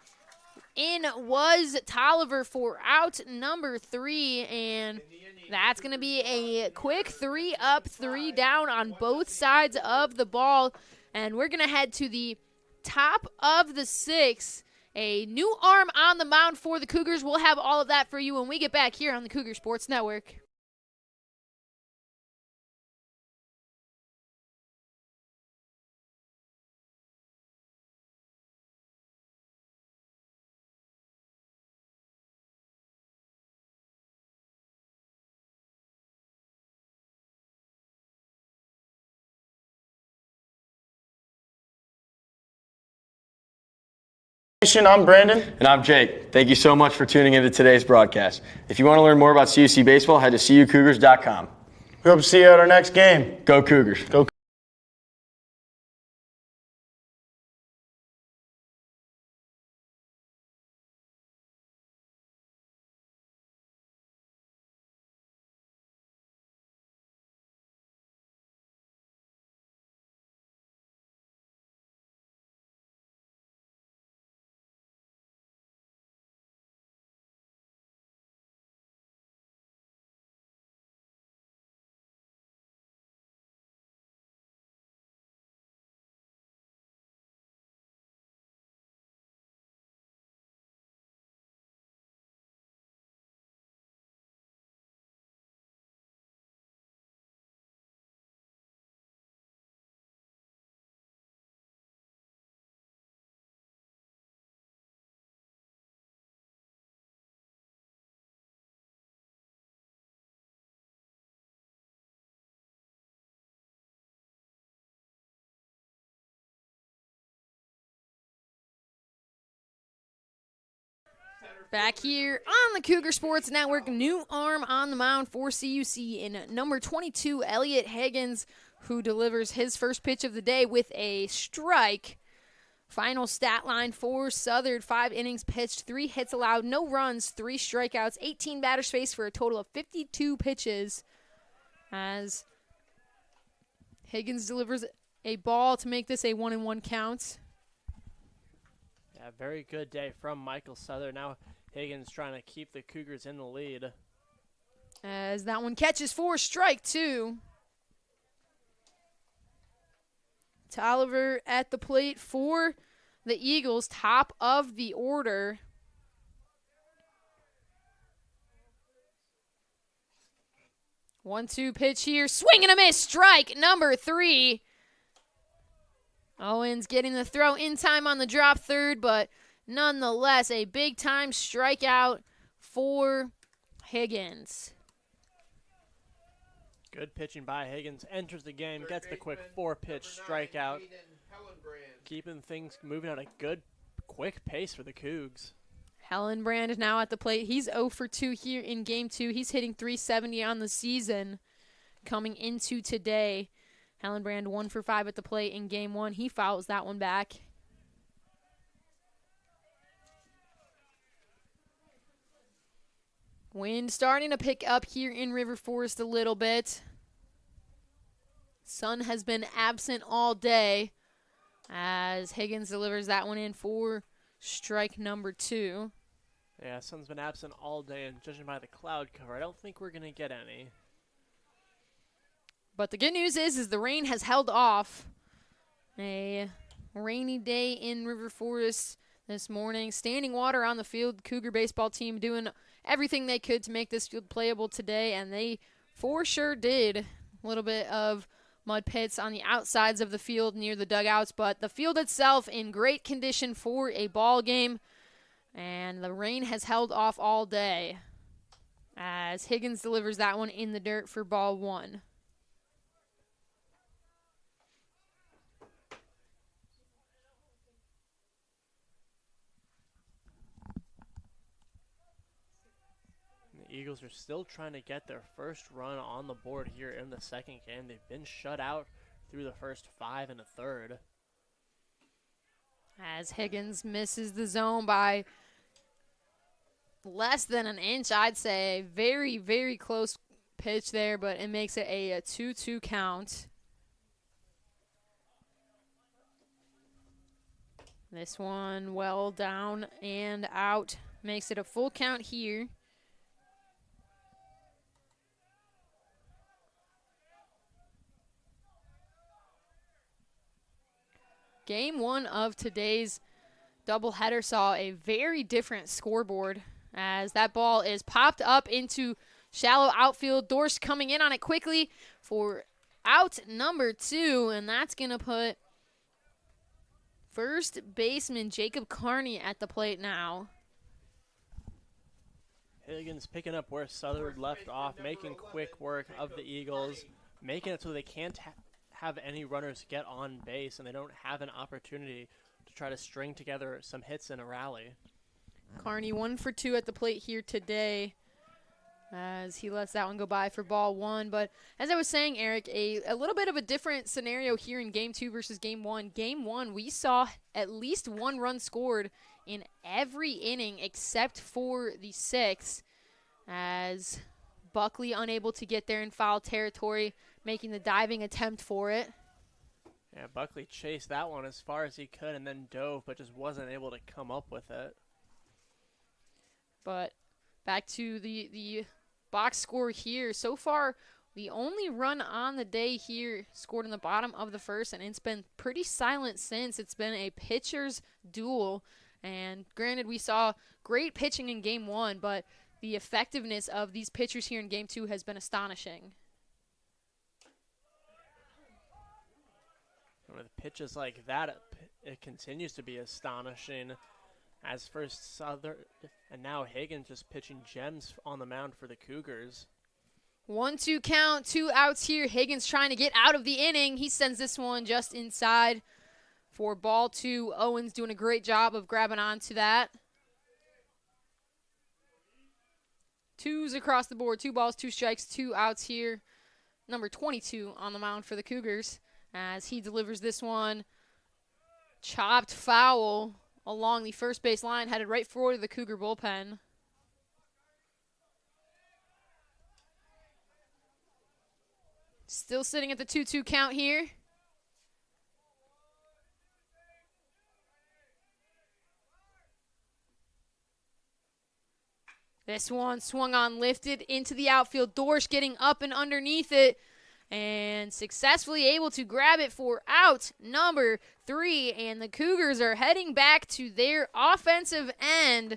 in was Tolliver for out number 3, and that's going to be a quick 3 up, 3 down on both sides of the ball. And we're going to head to the top of the 6th. A new arm on the mound for the Cougars. We'll have all of that for you when we get back here on the Cougar Sports Network. I'm Brandon. And I'm Jake. Thank you so much for tuning into today's broadcast. If you want to learn more about CUC baseball, head to cucougars.com. We hope to see you at our next game. Go Cougars. Go. Back here on the Cougar Sports Network, new arm on the mound for CUC in number 22, Elliot Higgins, who delivers his first pitch of the day with a strike. Final stat line for Southern: 5 innings pitched, 3 hits allowed, no runs, 3 strikeouts, 18 batters faced for a total of 52 pitches. As Higgins delivers a ball to make this a 1-1 count. Yeah, very good day from Michael Southern. Now Higgins trying to keep the Cougars in the lead. As that one catches for strike 2. Tolliver at the plate for the Eagles, top of the order. One-two pitch here, swing and a miss, strike number 3. Owens getting the throw in time on the drop third, but nonetheless a big-time strikeout for Higgins. Good pitching by Higgins. Enters the game, gets the quick 4-pitch strikeout. Keeping things moving at a good, quick pace for the Cougs. Hellenbrand now at the plate. He's 0 for 2 here in Game 2. He's hitting .370 on the season coming into today. Hellenbrand 1 for 5 at the plate in Game 1. He fouls that one back. Wind starting to pick up here in River Forest a little bit. Sun has been absent all day as Higgins delivers that one in for strike number 2. Yeah, sun's been absent all day, and judging by the cloud cover, I don't think we're going to get any. But the good news is the rain has held off. A rainy day in River Forest this morning. Standing water on the field. Cougar baseball team doing everything they could to make this field playable today, and they for sure did. A little bit of mud pits on the outsides of the field near the dugouts, but the field itself in great condition for a ball game. And the rain has held off all day as Higgins delivers that one in the dirt for ball 1. The Eagles are still trying to get their first run on the board here in the second game. They've been shut out through the first 5 and a third. As Higgins misses the zone by less than an inch, I'd say. Very, very close pitch there, but it makes it a 2-2 count. This one well down and out. Makes it a full count here. Game 1 of today's doubleheader saw a very different scoreboard as that ball is popped up into shallow outfield. Dorsch coming in on it quickly for out number 2, and that's going to put first baseman Jacob Carney at the plate now. Higgins picking up where Southern left off, making quick work of the Eagles, making it so they can't have any runners get on base, and they don't have an opportunity to try to string together some hits in a rally. Carney 1 for 2 at the plate here today as he lets that one go by for ball 1. But as I was saying, Eric, a little bit of a different scenario here in Game 2 versus Game 1. Game 1, we saw at least 1 run scored in every inning except for the 6th, as Buckley unable to get there in foul territory, making the diving attempt for it. Yeah, Buckley chased that one as far as he could and then dove, but just wasn't able to come up with it. But back to the box score here. So far, the only run on the day here scored in the bottom of the first, and it's been pretty silent since. It's been a pitcher's duel. And granted, we saw great pitching in Game 1, but the effectiveness of these pitchers here in Game 2 has been astonishing. With pitches like that, it continues to be astonishing. As first Southern, and now Higgins just pitching gems on the mound for the Cougars. 1-2 count, 2 outs here. Higgins trying to get out of the inning. He sends this one just inside for ball 2. Owens doing a great job of grabbing onto that. 2s across the board. 2 balls, 2 strikes, 2 outs here. Number 22 on the mound for the Cougars as he delivers this one. Chopped foul along the first base line, headed right forward to the Cougar bullpen. Still sitting at the 2-2 count here. This one swung on, lifted into the outfield. Dorsch getting up and underneath it and successfully able to grab it for out number 3. And the Cougars are heading back to their offensive end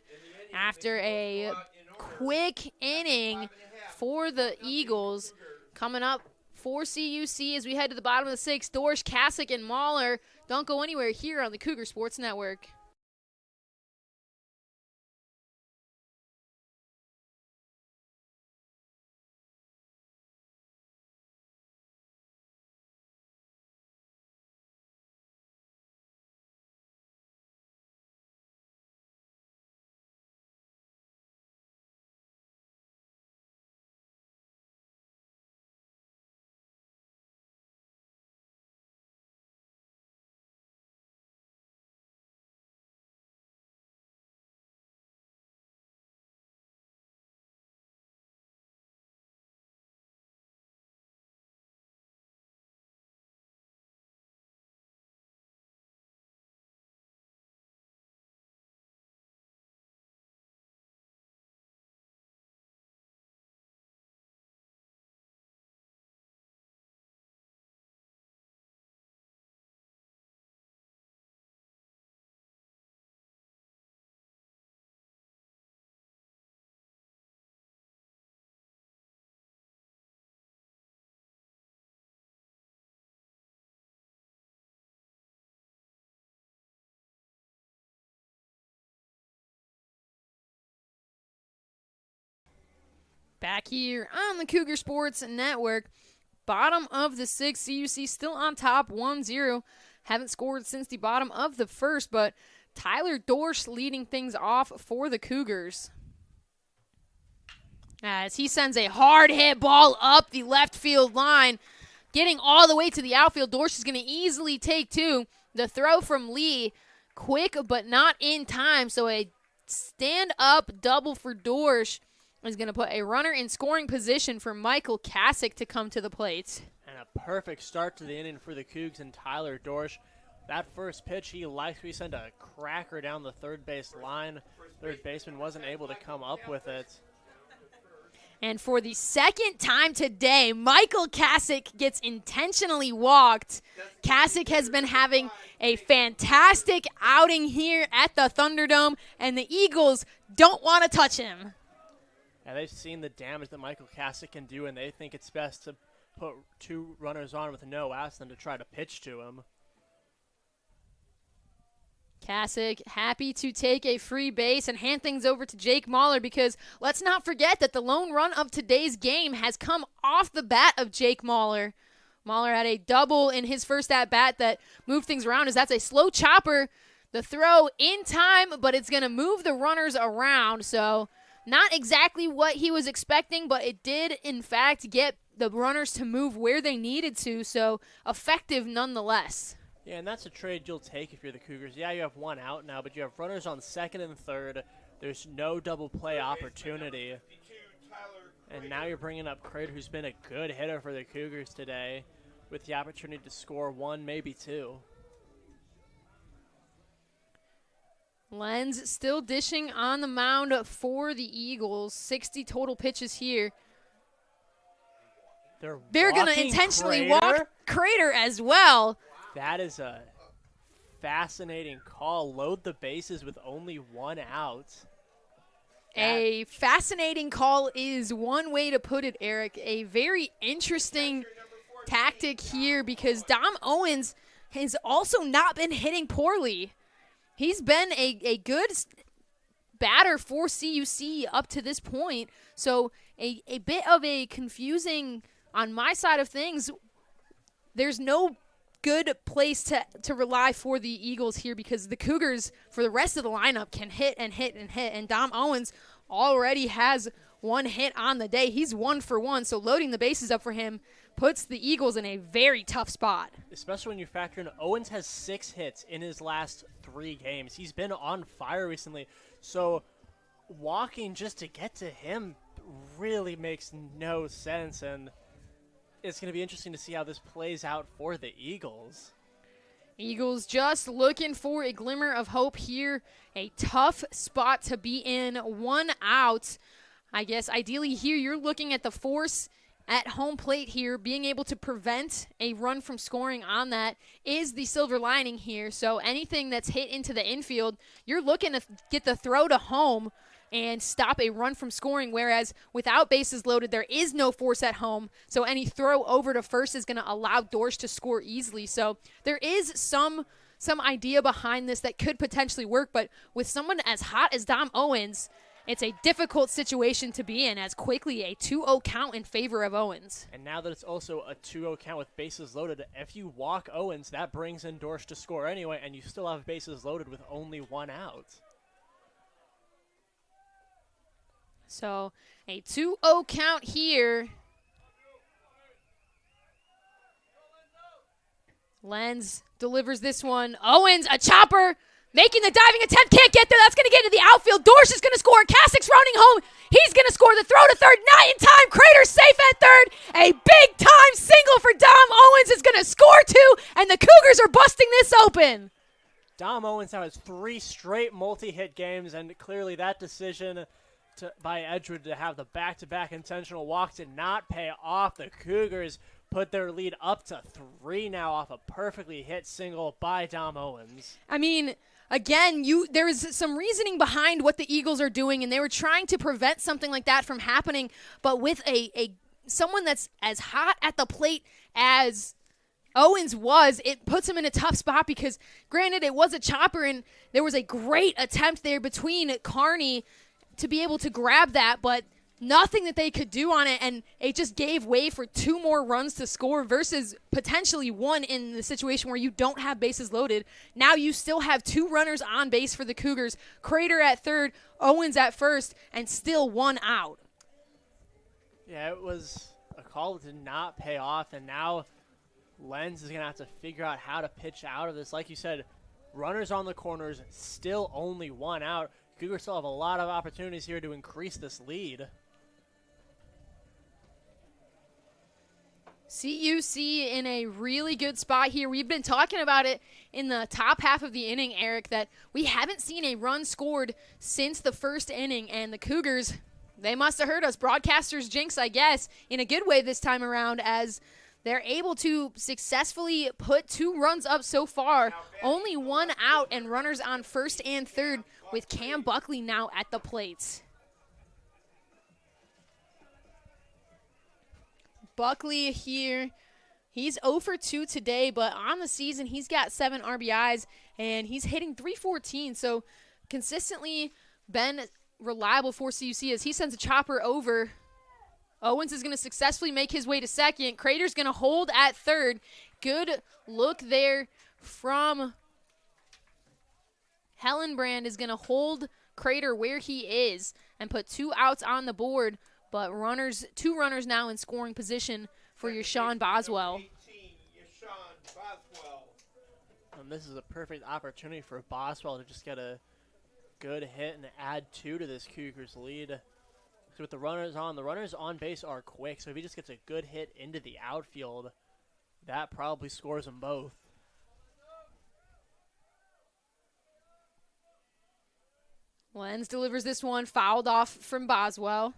after a quick inning for the Eagles. Coming up for CUC as we head to the bottom of the 6th, Dorsch, Kasich, and Mahler. Don't go anywhere here on the Cougar Sports Network. Back here on the Cougar Sports Network. Bottom of the sixth, CUC still on top, 1-0. Haven't scored since the bottom of the first, but Tyler Dorsch leading things off for the Cougars. As he sends a hard hit ball up the left field line, getting all the way to the outfield. Dorsch is going to easily take two. The throw from Lee, quick but not in time, so a stand-up double for Dorsch is going to put a runner in scoring position for Michael Kasich to come to the plate. And a perfect start to the inning for the Cougs and Tyler Dorsch. That first pitch, he liked. We sent a cracker down the third base line. Third baseman wasn't able to come up with it. And for the second time today, Michael Kasich gets intentionally walked. Kasich has been having a fantastic outing here at the Thunderdome, and the Eagles don't want to touch him. Yeah, they've seen the damage that Michael Kasich can do, and they think it's best to put two runners on with no outs than to try to pitch to him. Kasich happy to take a free base and hand things over to Jake Mahler, because let's not forget that the lone run of today's game has come off the bat of Jake Mahler. Mahler had a double in his first at-bat that moved things around, as that's a slow chopper. The throw in time, but it's going to move the runners around, so not exactly what he was expecting, but it did, in fact, get the runners to move where they needed to, so effective nonetheless. Yeah, and that's a trade you'll take if you're the Cougars. Yeah, you have one out now, but you have runners on second and third. There's no double play opportunity. And now you're bringing up Crater, who's been a good hitter for the Cougars today, with the opportunity to score one, maybe two. Lenz still dishing on the mound for the Eagles. 60 total pitches here. They're going to intentionally walk Crater as well. That is a fascinating call. Load the bases with only one out. A fascinating call is one way to put it, Eric. A very interesting tactic here, because Dom Owens has also not been hitting poorly. He's been a good batter for CUC up to this point. So a bit of a confusing on my side of things. There's no good place to rely for the Eagles here, because the Cougars, for the rest of the lineup, can hit and hit and hit. And Dom Owens already has one hit on the day. He's 1 for 1, so loading the bases up for him puts the Eagles in a very tough spot. Especially when you factor in Owens has 6 hits in his last 3 games. He's been on fire recently. So walking just to get to him really makes no sense. And it's going to be interesting to see how this plays out for the Eagles. Eagles just looking for a glimmer of hope here. A tough spot to be in. 1 out. I guess ideally here you're looking at the force at home plate here. Being able to prevent a run from scoring on that is the silver lining here. So anything that's hit into the infield, you're looking to get the throw to home and stop a run from scoring, whereas without bases loaded, there is no force at home, so any throw over to first is going to allow Dorsch to score easily. So there is some idea behind this that could potentially work, but with someone as hot as Dom Owens, it's a difficult situation to be in, as quickly a 2-0 count in favor of Owens. And now that it's also a 2-0 count with bases loaded, if you walk Owens, that brings in Dorsch to score anyway, and you still have bases loaded with only 1 out. So a 2-0 count here. Lenz delivers this one. Owens, a chopper, making the diving attempt. Can't get there. That's going to get into the outfield. Dorsch is going to score. Kasich's running home. He's going to score. The throw to third. Not in time. Crater safe at third. A big-time single for Dom Owens is going to score two, and the Cougars are busting this open. Dom Owens now has 3 straight multi-hit games, and clearly that decision by Edgewood to have the back-to-back intentional walk did not pay off. The Cougars put their lead up to 3 now off a perfectly hit single by Dom Owens. I mean, again, there is some reasoning behind what the Eagles are doing, and they were trying to prevent something like that from happening. But with someone that's as hot at the plate as Owens was, it puts him in a tough spot, because granted it was a chopper, and there was a great attempt there between Carney to be able to grab that, but nothing that they could do on it, and it just gave way for 2 more runs to score versus potentially 1 in the situation where you don't have bases loaded. Now you still have 2 runners on base for the Cougars, Crater at third, Owens at first, and still 1 out. Yeah, it was a call that did not pay off, and now Lenz is going to have to figure out how to pitch out of this. Like you said, runners on the corners, still only 1 out. Cougars still have a lot of opportunities here to increase this lead. CUC in a really good spot here. We've been talking about it in the top half of the inning, Eric, that we haven't seen a run scored since the first inning, and the Cougars, they must have heard us. Broadcasters jinx, I guess, in a good way this time around, as they're able to successfully put 2 runs up so far. Only 1 out and runners on first and third with Cam Buckley now at the plates. Buckley here, he's 0 for 2 today, but on the season he's got 7 RBIs and he's hitting .314, so consistently been reliable for CUC as he sends a chopper over. Owens is going to successfully make his way to second. Crater's going to hold at third. Good look there from Hellenbrand, is going to hold Crater where he is and put 2 outs on the board, but 2 runners now in scoring position for your Sean Boswell. And this is a perfect opportunity for Boswell to just get a good hit and add 2 to this Cougars lead. So with the runners on base are quick, so if he just gets a good hit into the outfield, that probably scores them both. Lenz delivers this one, fouled off from Boswell.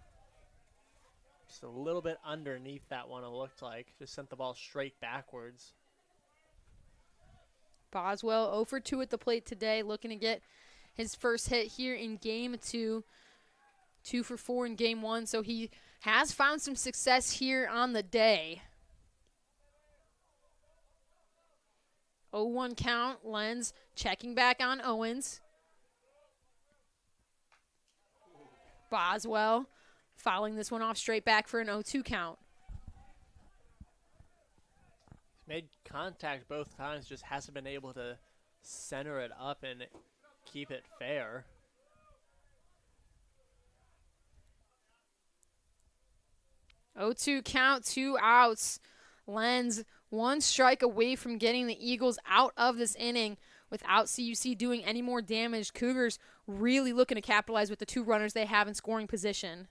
Just a little bit underneath that one, it looked like. Just sent the ball straight backwards. Boswell 0 for 2 at the plate today, looking to get his first hit here in game 2. 2 for 4 in game 1, so he has found some success here on the day. 0-1 count. Lenz checking back on Owens. Boswell fouling this one off straight back for an 0-2 count. He's made contact both times, just hasn't been able to center it up and keep it fair. 0-2 count, 2 outs. Lenz 1 strike away from getting the Eagles out of this inning without CUC doing any more damage. Cougars really looking to capitalize with the 2 runners they have in scoring position.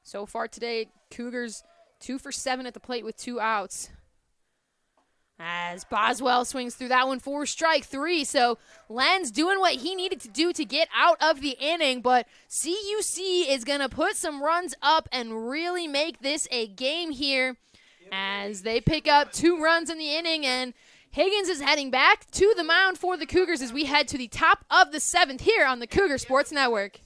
So far today, Cougars 2 for 7 at the plate with 2 outs. As Boswell swings through that one for strike 3. So Lenz doing what he needed to do to get out of the inning, but CUC is going to put some runs up and really make this a game here as they pick up 2 runs in the inning, and Higgins is heading back to the mound for the Cougars as we head to the top of the 7th here on the Cougar Sports Network.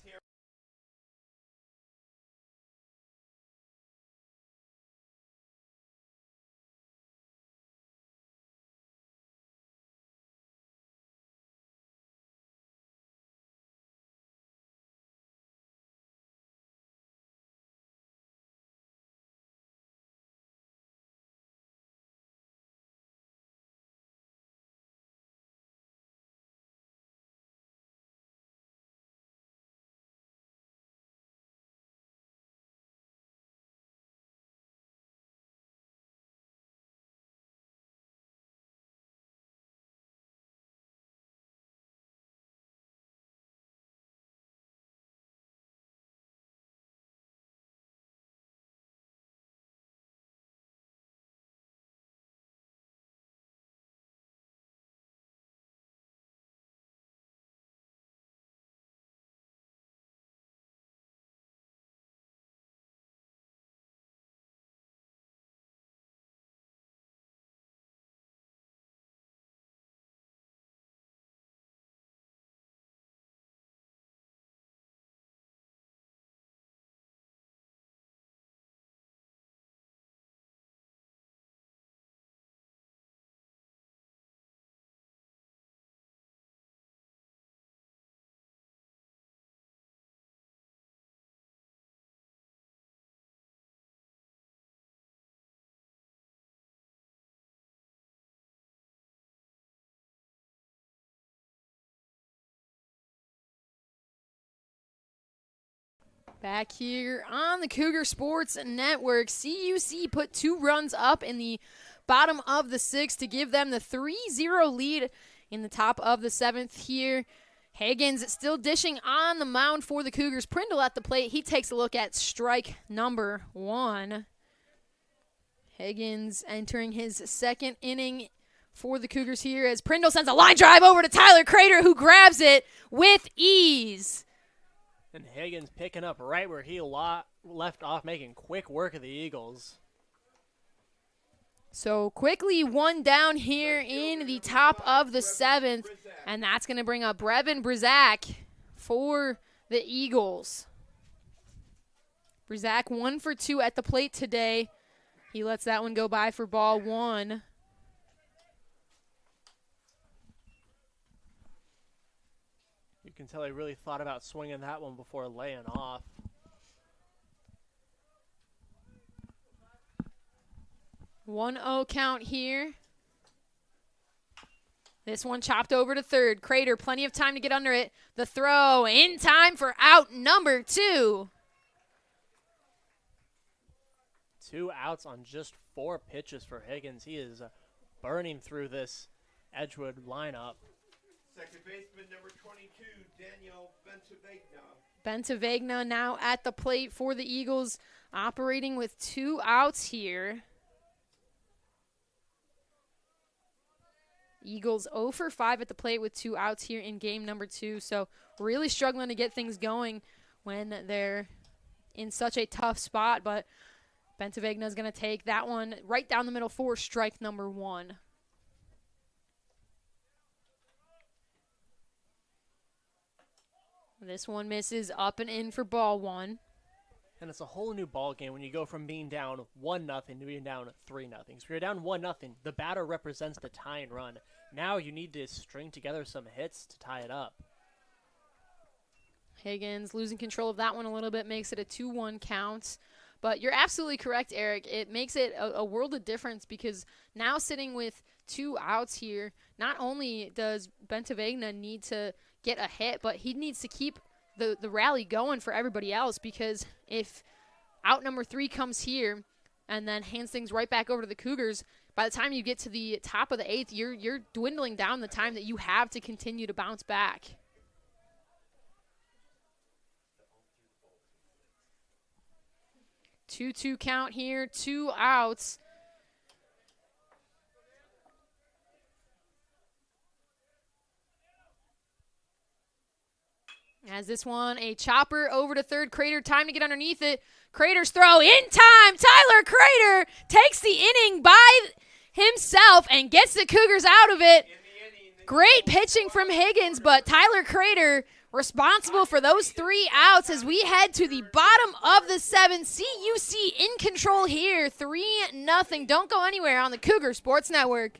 Back here on the Cougar Sports Network, CUC put 2 runs up in the bottom of the 6th to give them the 3-0 lead in the top of the 7th here. Higgins still dishing on the mound for the Cougars. Prindle at the plate. He takes a look at strike number 1. Higgins entering his 2nd inning for the Cougars here as Prindle sends a line drive over to Tyler Crater, who grabs it with ease. And Higgins picking up right where he left off, making quick work of the Eagles. So quickly 1 down here in the top of the 7th, and that's going to bring up Brevin Brizak for the Eagles. Brizak 1 for 2 at the plate today. He lets that one go by for ball 1. You can tell he really thought about swinging that one before laying off. One 1-0 count here. This one chopped over to third. Crater, plenty of time to get under it. The throw in time for out number 2. 2 outs on just 4 pitches for Higgins. He is burning through this Edgewood lineup. Second baseman number 22, Daniel Bentavegna. Bentavegna now at the plate for the Eagles, operating with 2 outs here. Eagles 0 for 5 at the plate with 2 outs here in game number 2. So really struggling to get things going when they're in such a tough spot. But Bentavegna is going to take that one right down the middle for strike number 1. This one misses up and in for ball 1. And it's a whole new ball game when you go from being down 1-0 to being down 3-0. So if you're down 1-0, the batter represents the tying run. Now you need to string together some hits to tie it up. Higgins losing control of that one a little bit, makes it a 2-1 count. But you're absolutely correct, Eric. It makes it a world of difference because now sitting with 2 outs here, not only does Bentavegna need to get a hit, but he needs to keep the rally going for everybody else, because if out number 3 comes here and then hands things right back over to the Cougars, by the time you get to the top of the 8th, you're dwindling down the time that you have to continue to bounce back. Two count here, 2 outs. As this one, a chopper over to third. Crater, time to get underneath it. Crater's throw in time. Tyler Crater takes the inning by himself and gets the Cougars out of it. Great pitching from Higgins, but Tyler Crater responsible for those 3 outs as we head to the bottom of the 7th. CUC in control here, 3-0. Don't go anywhere on the Cougar Sports Network.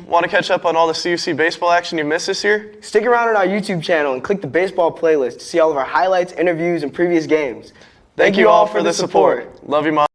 Want to catch up on all the CUC baseball action you missed this year? Stick around on our YouTube channel and click the baseball playlist to see all of our highlights, interviews, and previous games. Thank you all for the support. Love you, Mom.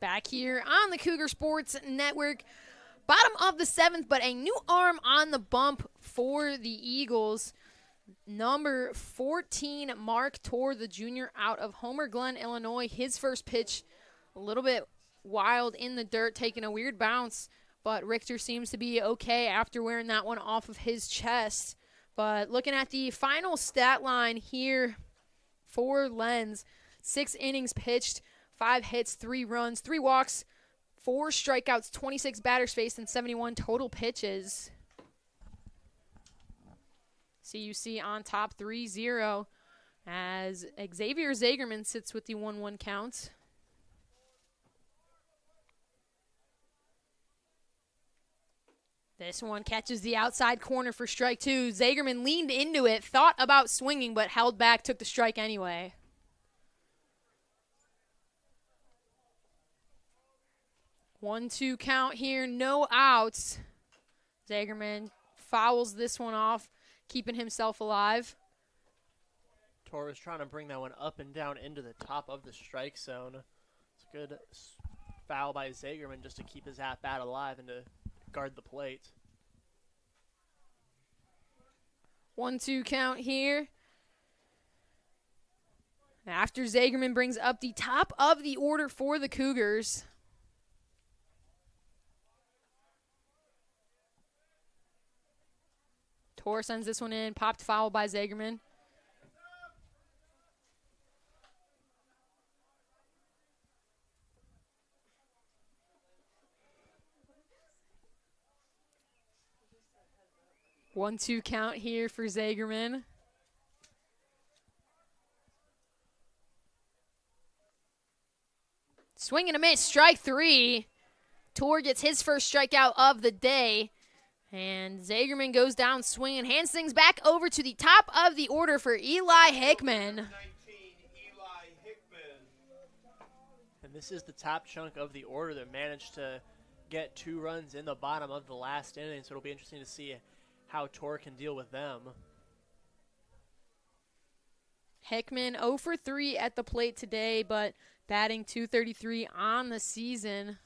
Back here on the Cougar Sports Network. Bottom of the 7th, but a new arm on the bump for the Eagles. Number 14, Mark Torr, the junior out of Homer Glen, Illinois. His first pitch, a little bit wild in the dirt, taking a weird bounce, but Richter seems to be okay after wearing that one off of his chest. But looking at the final stat line here for Lenz, 6 innings pitched, 5 hits, 3 runs, 3 walks, 4 strikeouts, 26 batters faced, and 71 total pitches. CUC on top 3-0 as Xavier Zagerman sits with the 1-1 count. This one catches the outside corner for strike 2. Zagerman leaned into it, thought about swinging, but held back, took the strike anyway. 1-2 count here, no outs. Zagerman fouls this one off, keeping himself alive. Torr was trying to bring that one up and down into the top of the strike zone. It's a good foul by Zagerman just to keep his at-bat alive and to guard the plate. 1-2 count here. After Zagerman brings up the top of the order for the Cougars. Torr sends this one in, popped foul by Zagerman. One-two count here for Zagerman. Swing and a miss, strike 3. Torr gets his first strikeout of the day. And Zagerman goes down swinging, hands things back over to the top of the order for Eli Hickman. 19, Eli Hickman. And this is the top chunk of the order that managed to get 2 runs in the bottom of the last inning, so it'll be interesting to see how Torr can deal with them. Hickman 0 for 3 at the plate today, but batting .233 on the season.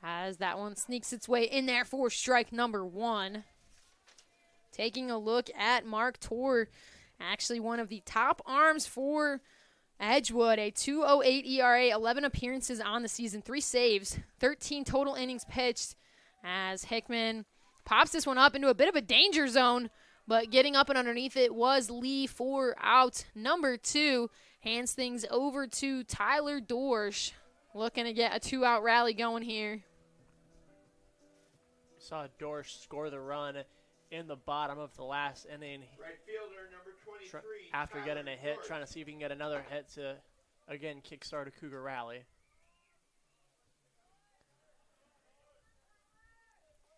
As that one sneaks its way in there for strike number 1. Taking a look at Mark Torr, actually one of the top arms for Edgewood, a 2.08 ERA, 11 appearances on the season, 3 saves, 13 total innings pitched, as Hickman pops this one up into a bit of a danger zone, but getting up and underneath it was Lee for out number 2. Hands things over to Tyler Dorsch, looking to get a 2-out rally going here. Saw Dorsch score the run in the bottom of the last inning. Right fielder, number 23. After getting a hit, Dorsch. trying to see if he can get another hit to, again, kickstart a Cougar rally.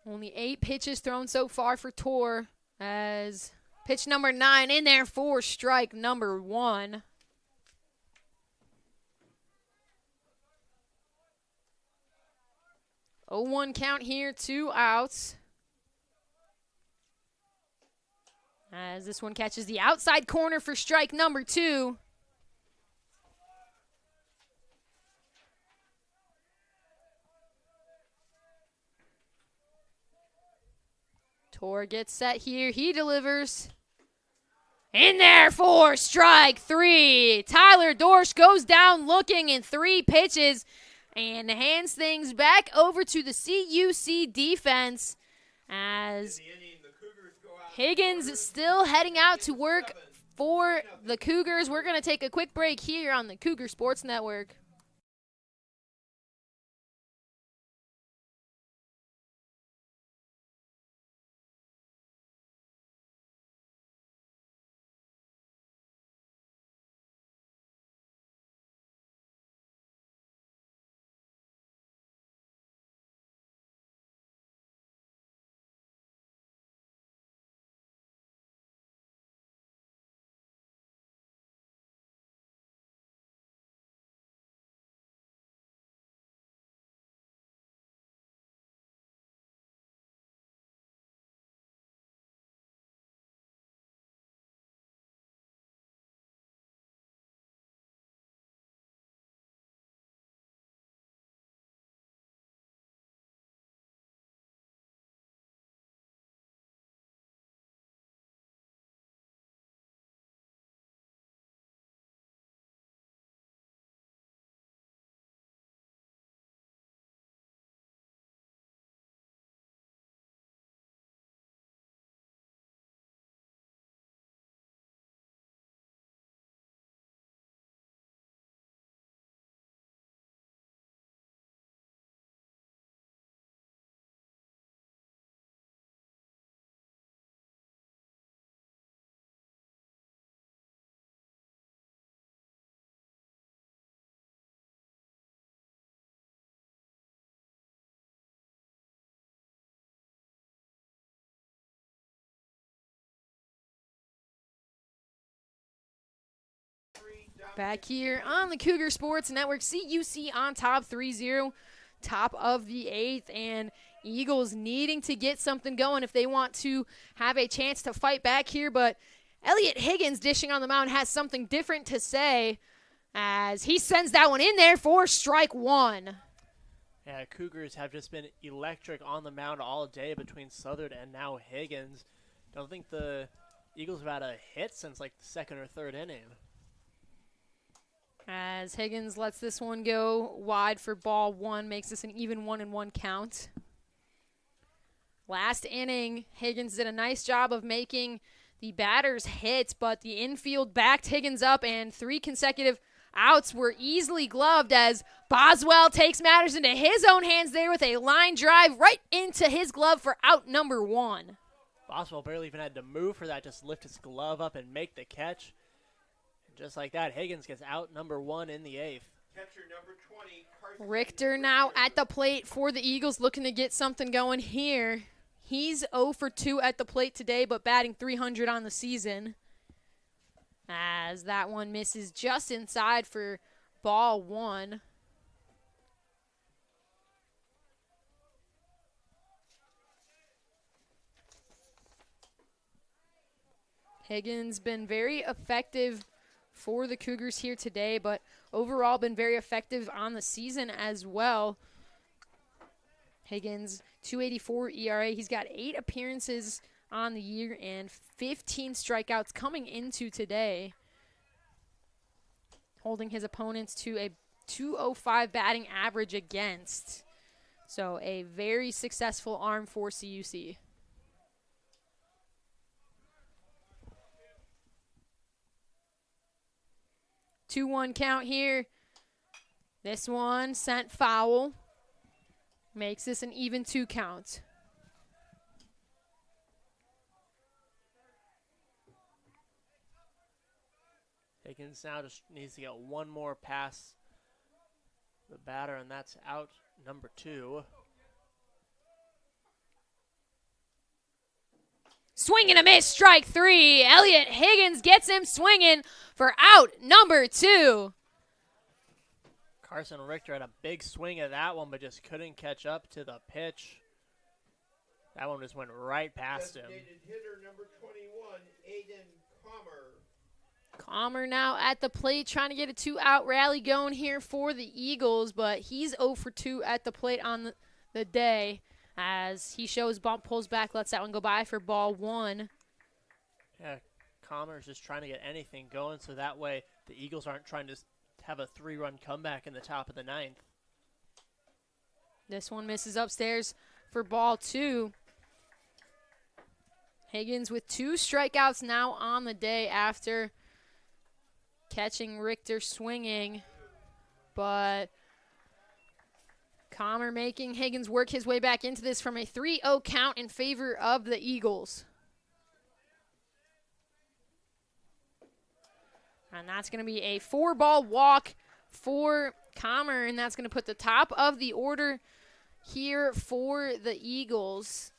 Only 8 pitches thrown so far for Torr, as pitch number 9 in there for strike number 1. Oh, 1 count here, 2 outs. As this one catches the outside corner for strike number 2. Torr gets set here. He delivers. In there for strike 3. Tyler Dorsch goes down looking in 3 pitches and hands things back over to the CUC defense as Higgins still heading out to work for the Cougars. We're going to take a quick break here on the Cougar Sports Network. Back here on the Cougar Sports Network, CUC on top 3-0, top of the 8th, and Eagles needing to get something going if they want to have a chance to fight back here. But Elliot Higgins dishing on the mound has something different to say as he sends that one in there for strike one. Yeah, Cougars have just been electric on the mound all day between Southern and now Higgins. Don't think the Eagles have had a hit since like the second or third inning. As Higgins lets this one go wide for ball one, makes this an even 1-1 count. Last inning, Higgins did a nice job of making the batters hit, but the infield backed Higgins up, and 3 consecutive outs were easily gloved as Boswell takes matters into his own hands there with a line drive right into his glove for out number 1. Boswell barely even had to move for that, just lift his glove up and make the catch. Just like that, Higgins gets out number 1 in the 8th. Catcher number 20, Carson Richter now at the plate for the Eagles, looking to get something going here. He's 0 for 2 at the plate today, but batting .300 on the season. As that one misses just inside for ball 1. Higgins been very effective for the Cougars here today, but overall been very effective on the season as well. Higgins, 2.84 ERA. He's got 8 appearances on the year and 15 strikeouts coming into today, holding his opponents to a .205 batting average against. So a very successful arm for CUC. 2-1 count here. This one sent foul. Makes this an even 2 count. Higgins now just needs to get one more pass the batter, and that's out number 2. Swing and a miss, strike 3. Elliot Higgins gets him swinging for out number 2. Carson Richter had a big swing at that one, but just couldn't catch up to the pitch. That one just went right past him. designated hitter number 21, Aiden Comer. Comer now at the plate, trying to get a 2-out rally going here for the Eagles, but he's 0 for 2 at the plate on the day. As he shows bump, pulls back, lets that one go by for ball 1. Yeah, Comer's just trying to get anything going so that way the Eagles aren't trying to have a 3-run comeback in the top of the 9th. This one misses upstairs for ball 2. Higgins with 2 strikeouts now on the day after catching Richter swinging, but Comer making Higgins work his way back into this from a 3-0 count in favor of the Eagles. And that's going to be a 4-ball walk for Comer, and that's going to put the top of the order here for the Eagles.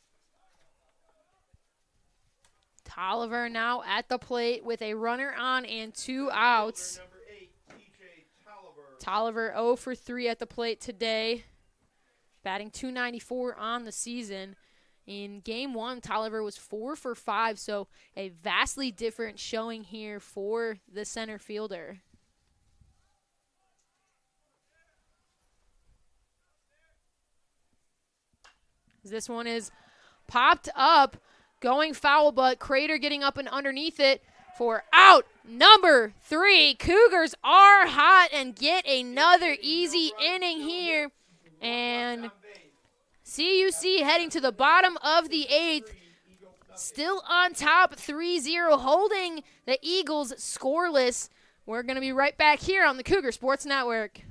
Tolliver now at the plate with a runner on and 2 outs. Number 8, TJ Tolliver. Tolliver 0 for 3 at the plate today, batting .294 on the season. In game 1, Tolliver was 4 for 5, so a vastly different showing here for the center fielder. This one is popped up, going foul, but Crater getting up and underneath it for out number 3. Cougars are hot and get another easy inning here. And CUC heading to the bottom of the 8th, still on top 3-0, holding the Eagles scoreless. We're going to be right back here on the Cougar Sports Network.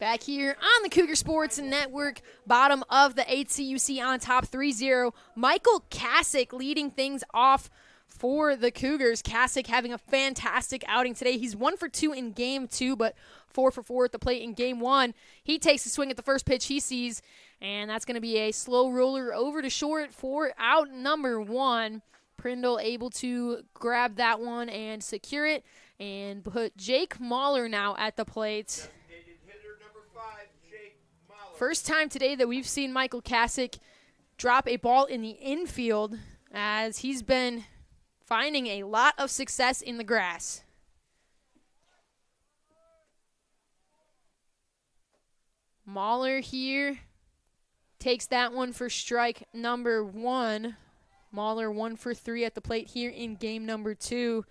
Back here on the Cougar Sports Network, bottom of the 8th CUC on top 3-0. Michael Kasich leading things off for the Cougars. Kasich having a fantastic outing today. He's 1 for 2 in game 2, but 4 for 4 at the plate in game 1. He takes a swing at the first pitch he sees, and that's going to be a slow roller over to short for out number 1. Prindle able to grab that one and secure it and put Jake Mahler now at the plate. First time today that we've seen Michael Kasich drop a ball in the infield, as he's been finding a lot of success in the grass. Mahler here takes that one for strike number 1. Mahler 1 for 3 at the plate here in game number 2.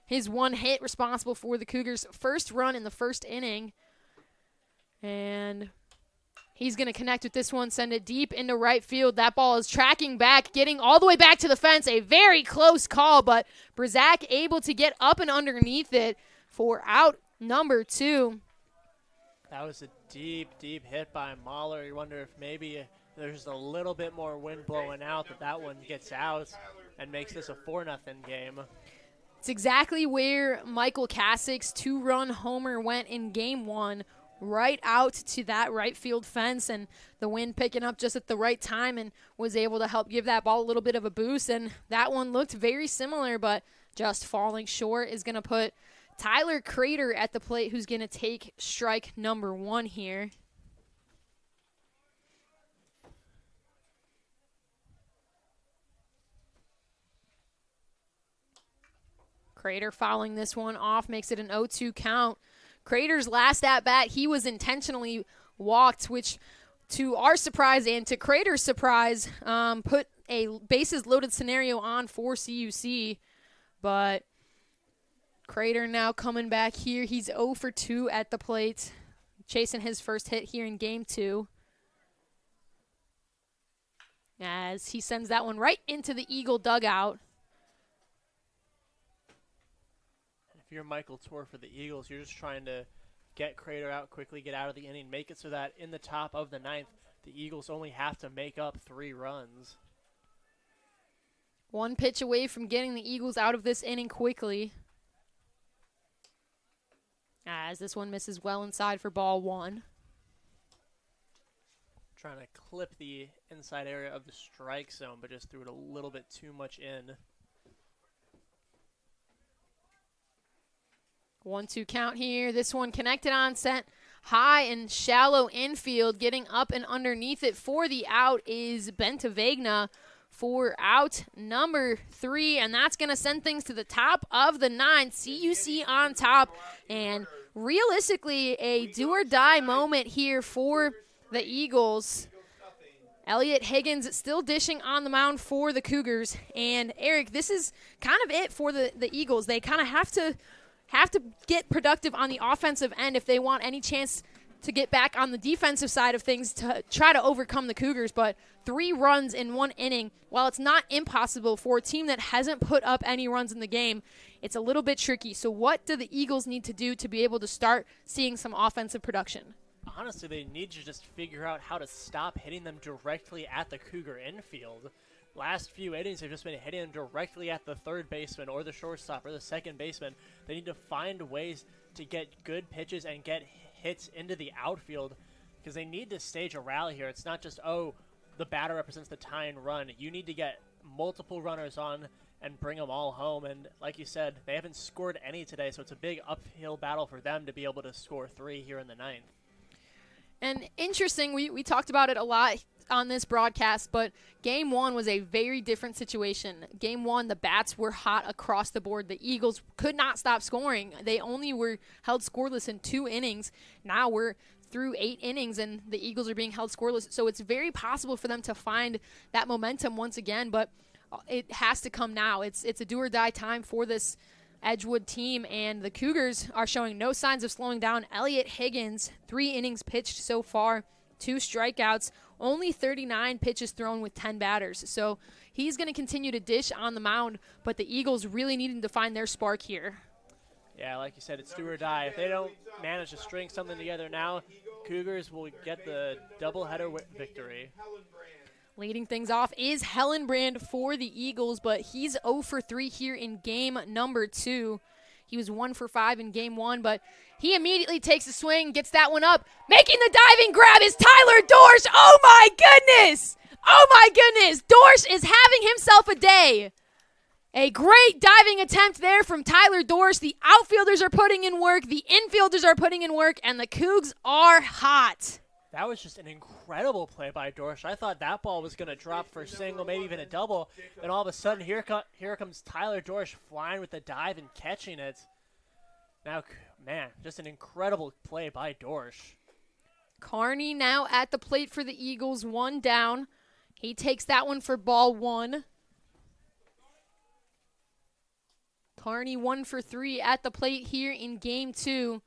His one hit responsible for the Cougars' first run in the first inning. And he's going to connect with this one, send it deep into right field. That ball is tracking back, getting all the way back to the fence. A very close call, but Brzak able to get up and underneath it for out number 2. That was a deep, deep hit by Mahler. You wonder if maybe there's a little bit more wind blowing out that one gets out and makes this a 4-0 game. It's exactly where Michael Kasich's 2-run homer went in game 1. Right out to that right field fence, and the wind picking up just at the right time and was able to help give that ball a little bit of a boost. And that one looked very similar, but just falling short is going to put Tyler Crater at the plate, who's going to take strike number 1 here. Crater fouling this one off, makes it an 0-2 count. Crater's last at-bat, he was intentionally walked, which to our surprise and to Crater's surprise, put a bases-loaded scenario on for CUC. But Crater now coming back here. He's 0 for 2 at the plate, chasing his first hit here in game 2. As he sends that one right into the Eagle dugout. If you're Michael Torr for the Eagles, you're just trying to get Crater out quickly, get out of the inning, make it so that in the top of the 9th, the Eagles only have to make up 3 runs. One pitch away from getting the Eagles out of this inning quickly. As this one misses well inside for ball 1. Trying to clip the inside area of the strike zone, but just threw it a little bit too much in. 1-2 count here. This one connected on, sent high and shallow infield. Getting up and underneath it for the out is Bentavegna for out number 3. And that's going to send things to the top of the 9th. CUC on top. And realistically, a do-or-die moment here for the Eagles. Elliot Higgins still dishing on the mound for the Cougars. And, Eric, this is kind of it for the Eagles. They kind of have to get productive on the offensive end if they want any chance to get back on the defensive side of things to try to overcome the Cougars. But 3 runs in 1 inning, while it's not impossible for a team that hasn't put up any runs in the game, it's a little bit tricky. So what do the Eagles need to do to be able to start seeing some offensive production? Honestly, they need to just figure out how to stop hitting them directly at the Cougar infield. Last few innings, they've just been hitting them directly at the third baseman or the shortstop or the second baseman. They need to find ways to get good pitches and get hits into the outfield because they need to stage a rally here. It's not just, oh, the batter represents the tying run. You need to get multiple runners on and bring them all home. And like you said, they haven't scored any today, so it's a big uphill battle for them to be able to score 3 here in the 9th. And interesting, we talked about it a lot on this broadcast, but game 1 was a very different situation. Game 1, the bats were hot across the board. The Eagles could not stop scoring. They only were held scoreless in 2 innings. Now we're through 8 innings, and the Eagles are being held scoreless. So it's very possible for them to find that momentum once again, but it has to come now. It's a do-or-die time for this Edgewood team, and the Cougars are showing no signs of slowing down. Elliot Higgins, 3 innings pitched so far, 2 strikeouts, only 39 pitches thrown with 10 batters. So he's going to continue to dish on the mound, but the Eagles really needing to find their spark here. Yeah, like you said, it's do or die. If they don't manage to string something together now, Cougars will get the doubleheader victory. Leading things off is Hellenbrand for the Eagles, but he's 0 for 3 here in game number 2. He was 1 for 5 in game 1, but he immediately takes a swing, gets that one up. Making the diving grab is Tyler Dorsch. Oh, my goodness. Oh, my goodness. Dorsch is having himself a day. A great diving attempt there from Tyler Dorsch. The outfielders are putting in work, the infielders are putting in work, and the Cougs are hot. That was just an incredible play by Dorsch. I thought that ball was going to drop for a single, maybe even a double. And all of a sudden, here comes Tyler Dorsch flying with the dive and catching it. Now, man, just an incredible play by Dorsch. Carney now at the plate for the Eagles, 1 down. He takes that one for ball 1. Carney 1 for 3 at the plate here in game 2.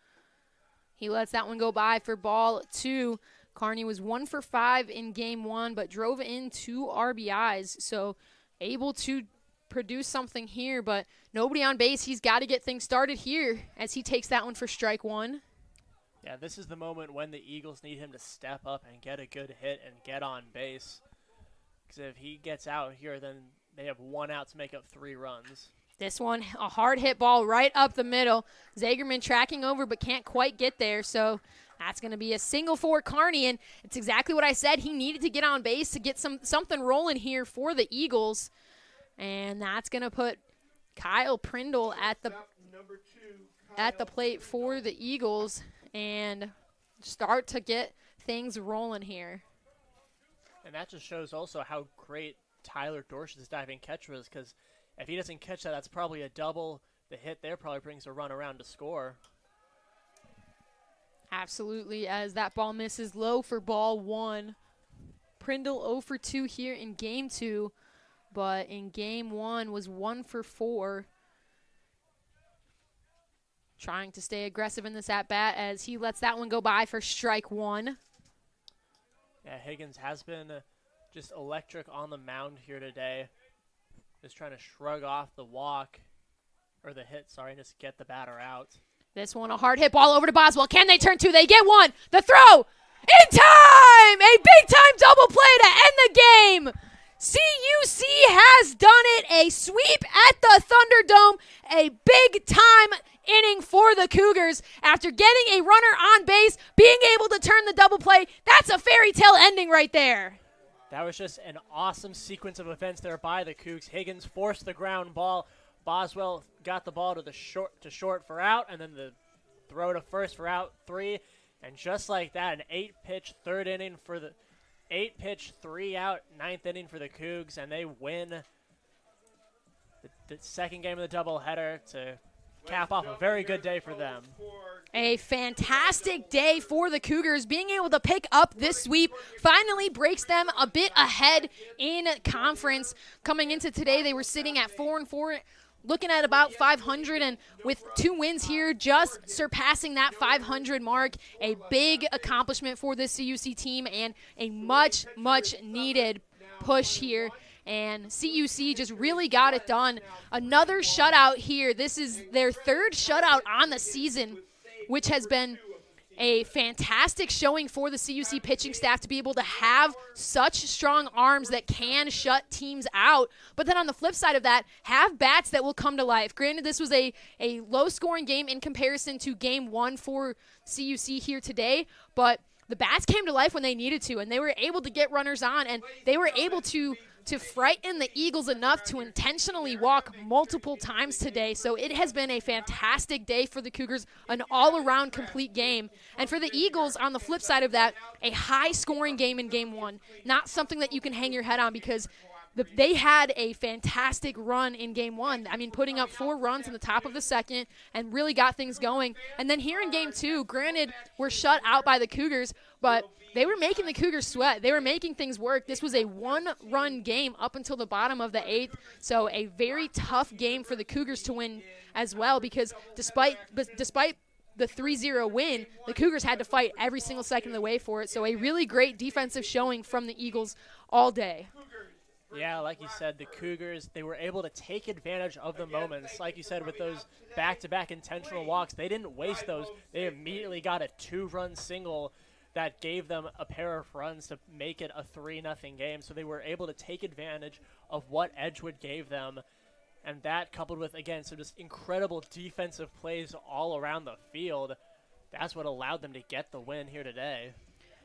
He lets that one go by for ball 2. Carney was 1 for 5 in game 1, but drove in 2 RBIs. So able to produce something here, but nobody on base. He's got to get things started here as he takes that one for strike 1. Yeah, this is the moment when the Eagles need him to step up and get a good hit and get on base. Because if he gets out here, then they have 1 out to make up 3 runs. This one, a hard hit ball right up the middle. Zagerman tracking over but can't quite get there, so that's going to be a single for Carney, and it's exactly what I said. He needed to get on base to get something rolling here for the Eagles, and that's going to put Kyle Prindle at the plate for the Eagles and start to get things rolling here. And that just shows also how great Tyler Dorsch's diving catch was, because if he doesn't catch that, that's probably a double. The hit there probably brings a run around to score. Absolutely, as that ball misses low for ball 1. Prindle 0 for 2 here in game 2, but in game 1 was 1 for 4. Trying to stay aggressive in this at-bat as he lets that one go by for strike 1. Yeah, Higgins has been just electric on the mound here today. Just trying to shrug off the walk, or the hit, sorry, just get the batter out. This one, a hard hit ball over to Boswell. Can they turn 2? They get 1. The throw! In time! A big-time double play to end the game! CUC has done it. A sweep at the Thunderdome. A big-time inning for the Cougars. After getting a runner on base, being able to turn the double play, that's a fairy tale ending right there. That was just an awesome sequence of events there by the Cougs. Higgins forced the ground ball. Boswell got the ball to short for out, and then the throw to first for out 3. And just like that, an 8-pitch 3-out 9th inning for the Cougs, and they win the second game of the doubleheader to cap off a very good day for them. A fantastic day for the Cougars. Being able to pick up this sweep finally breaks them a bit ahead in conference. Coming into today, they were sitting at 4-4, looking at about 500, and with 2 wins here, just surpassing that 500 mark. A big accomplishment for this CUC team and a much, much needed push here. And CUC just really got it done. Another shutout here. This is their 3rd shutout on the season, which has been a fantastic showing for the CUC pitching staff to be able to have such strong arms that can shut teams out. But then on the flip side of that, have bats that will come to life. Granted, this was a low-scoring game in comparison to game 1 for CUC here today, but the bats came to life when they needed to, and they were able to get runners on, and they were able to frighten the Eagles enough to intentionally walk multiple times today. So it has been a fantastic day for the Cougars, an all-around complete game. And for the Eagles, on the flip side of that, a high-scoring game in game 1. Not something that you can hang your head on because they had a fantastic run in game 1. I mean, putting up 4 runs in the top of the second and really got things going. And then here in game 2, granted, we're shut out by the Cougars, but they were making the Cougars sweat. They were making things work. This was a 1-run game up until the bottom of the 8th, so a very tough game for the Cougars to win as well because despite the 3-0 win, the Cougars had to fight every single second of the way for it. So a really great defensive showing from the Eagles all day. Yeah, like you said, the Cougars, they were able to take advantage of the moments. Like you said, with those back-to-back intentional walks, they didn't waste those. They immediately got a 2-run single that gave them a pair of runs to make it a 3-0 game. So they were able to take advantage of what Edgewood gave them. And that coupled with, again, some just incredible defensive plays all around the field, that's what allowed them to get the win here today.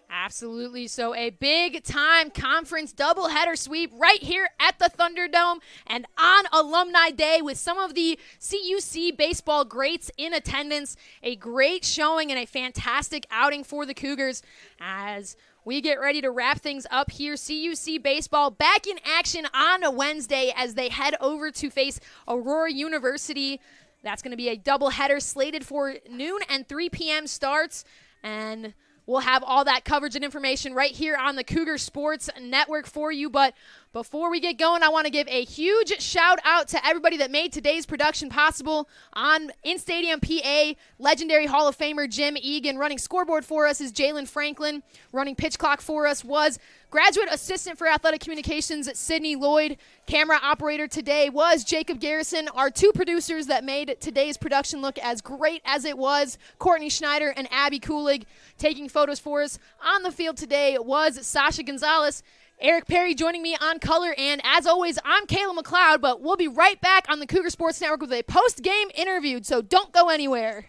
Absolutely. So a big-time conference doubleheader sweep right here at the Thunderdome and on Alumni Day with some of the CUC baseball greats in attendance. A great showing and a fantastic outing for the Cougars as we get ready to wrap things up here. CUC baseball back in action on a Wednesday as they head over to face Aurora University. That's going to be a doubleheader slated for noon and 3 p.m. starts, and we'll have all that coverage and information right here on the Cougar Sports Network for you. But before we get going, I want to give a huge shout out to everybody that made today's production possible. In Stadium PA, legendary Hall of Famer Jim Egan. Running scoreboard for us is Jalen Franklin. Running pitch clock for us was graduate assistant for athletic communications at Sydney Lloyd. Camera operator today was Jacob Garrison. Our two producers that made today's production look as great as it was, Courtney Schneider and Abby Kulig. Taking photos for us on the field today was Sasha Gonzalez. Eric Perry joining me on color, and as always, I'm Kayla McLeod, but we'll be right back on the Cougar Sports Network with a post-game interview, so don't go anywhere.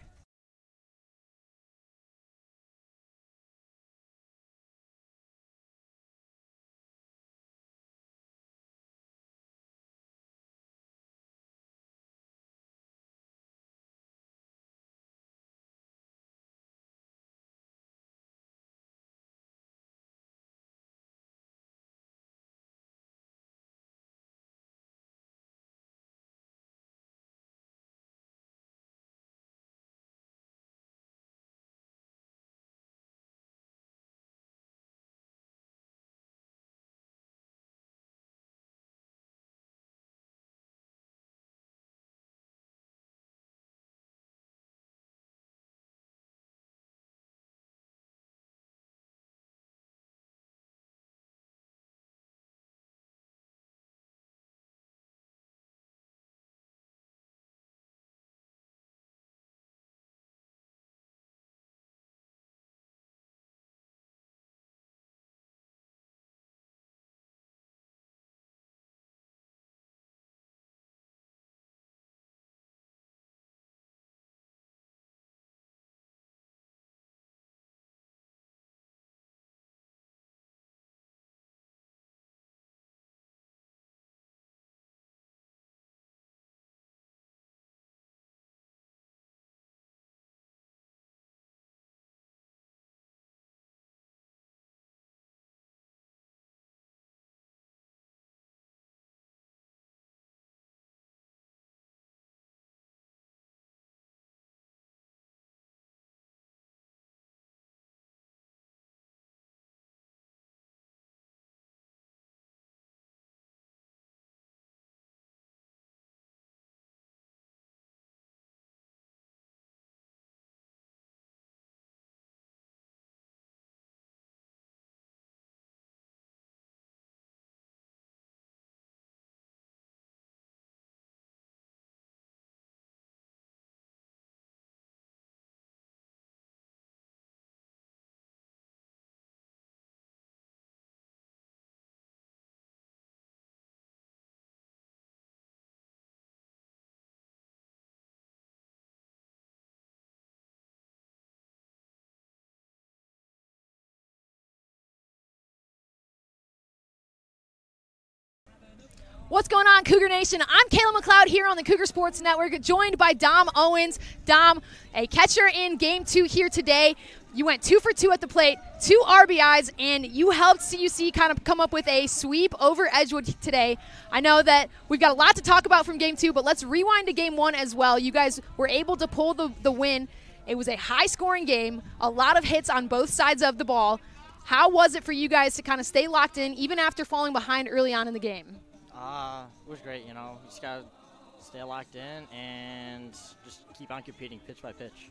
What's going on, Cougar Nation? I'm Kayla McLeod here on the Cougar Sports Network, joined by Dom Owens. Dom, a catcher in Game 2 here today. You went 2 for 2 at the plate, 2 RBIs, and you helped CUC kind of come up with a sweep over Edgewood today. I know that we've got a lot to talk about from Game 2, but let's rewind to Game 1 as well. You guys were able to pull the win. It was a high-scoring game, a lot of hits on both sides of the ball. How was it for you guys to kind of stay locked in, even after falling behind early on in the game? It was great, you know. You just got to stay locked in and just keep on competing pitch by pitch.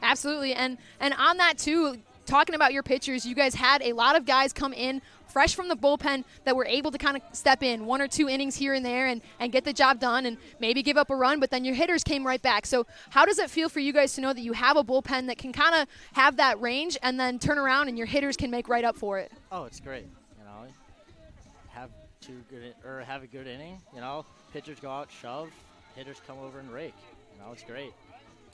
Absolutely. And on that too, talking about your pitchers, you guys had a lot of guys come in fresh from the bullpen that were able to kind of step in 1 or 2 innings here and there and get the job done and maybe give up a run, but then your hitters came right back. So how does it feel for you guys to know that you have a bullpen that can kind of have that range and then turn around and your hitters can make right up for it? Oh, it's great. You know, have a good inning. You know, pitchers go out, shove, hitters come over and rake. You know, it's great.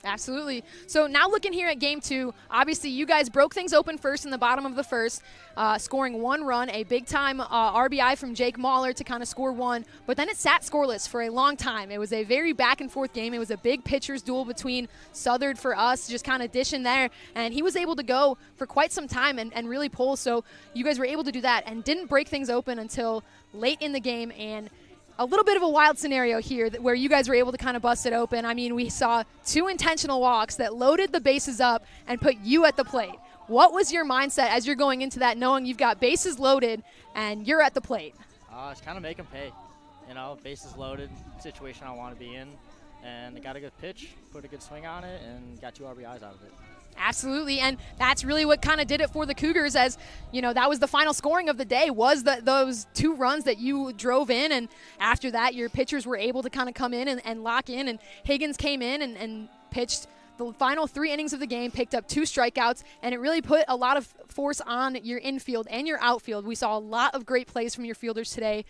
Absolutely. So now looking here at game 2, obviously you guys broke things open first in the bottom of the first, scoring 1 run, a big-time RBI from Jake Mahler to kind of score 1, but then it sat scoreless for a long time. It was a very back-and-forth game. It was a big pitcher's duel between Southard for us, just kind of dishing there, and he was able to go for quite some time and really pull, so you guys were able to do that and didn't break things open until late in the game, and a little bit of a wild scenario here where you guys were able to kind of bust it open. I mean, we saw 2 intentional walks that loaded the bases up and put you at the plate. What was your mindset as you're going into that, knowing you've got bases loaded and you're at the plate? It's kind of make them pay. You know, bases loaded, situation I want to be in, and I got a good pitch, put a good swing on it, and got 2 RBIs out of it. Absolutely, and that's really what kind of did it for the Cougars, as you know, that was the final scoring of the day, was those 2 runs that you drove in, and after that your pitchers were able to kind of come in and lock in, and Higgins came in and pitched the final 3 innings of the game, picked up 2 strikeouts, and it really put a lot of force on your infield and your outfield. We saw a lot of great plays from your fielders today.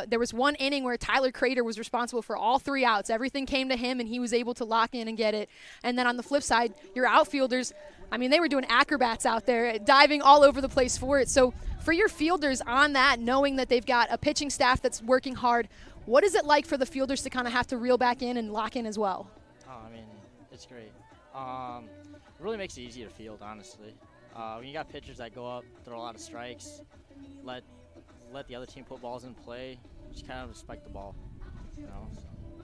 There was 1 inning where Tyler Crater was responsible for all 3 outs. Everything came to him, and he was able to lock in and get it. And then on the flip side, your outfielders, I mean, they were doing acrobats out there, diving all over the place for it. So for your fielders on that, knowing that they've got a pitching staff that's working hard, what is it like for the fielders to kind of have to reel back in and lock in as well? Oh, I mean, it's great. It really makes it easy to field, honestly. When you got pitchers that go up, throw a lot of strikes, let the other team put balls in play, just kind of spike the ball, you know.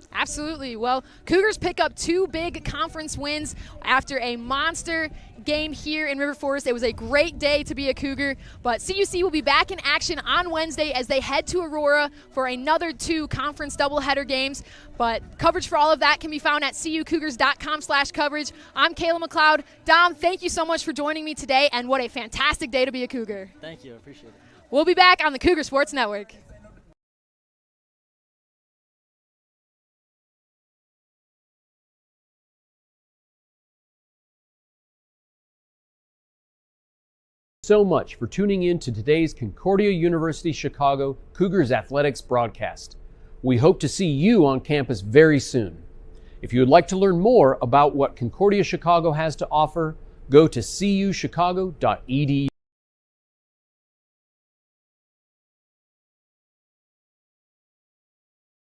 So. Absolutely. Well, Cougars pick up 2 big conference wins after a monster game here in River Forest. It was a great day to be a Cougar, but CUC will be back in action on Wednesday as they head to Aurora for another 2 conference doubleheader games. But coverage for all of that can be found at cucougars.com/coverage. I'm Kayla McLeod. Dom, thank you so much for joining me today, and what a fantastic day to be a Cougar. Thank you. I appreciate it. We'll be back on the Cougar Sports Network. So much for tuning in to today's Concordia University Chicago Cougars Athletics broadcast. We hope to see you on campus very soon. If you would like to learn more about what Concordia Chicago has to offer, go to cuchicago.edu.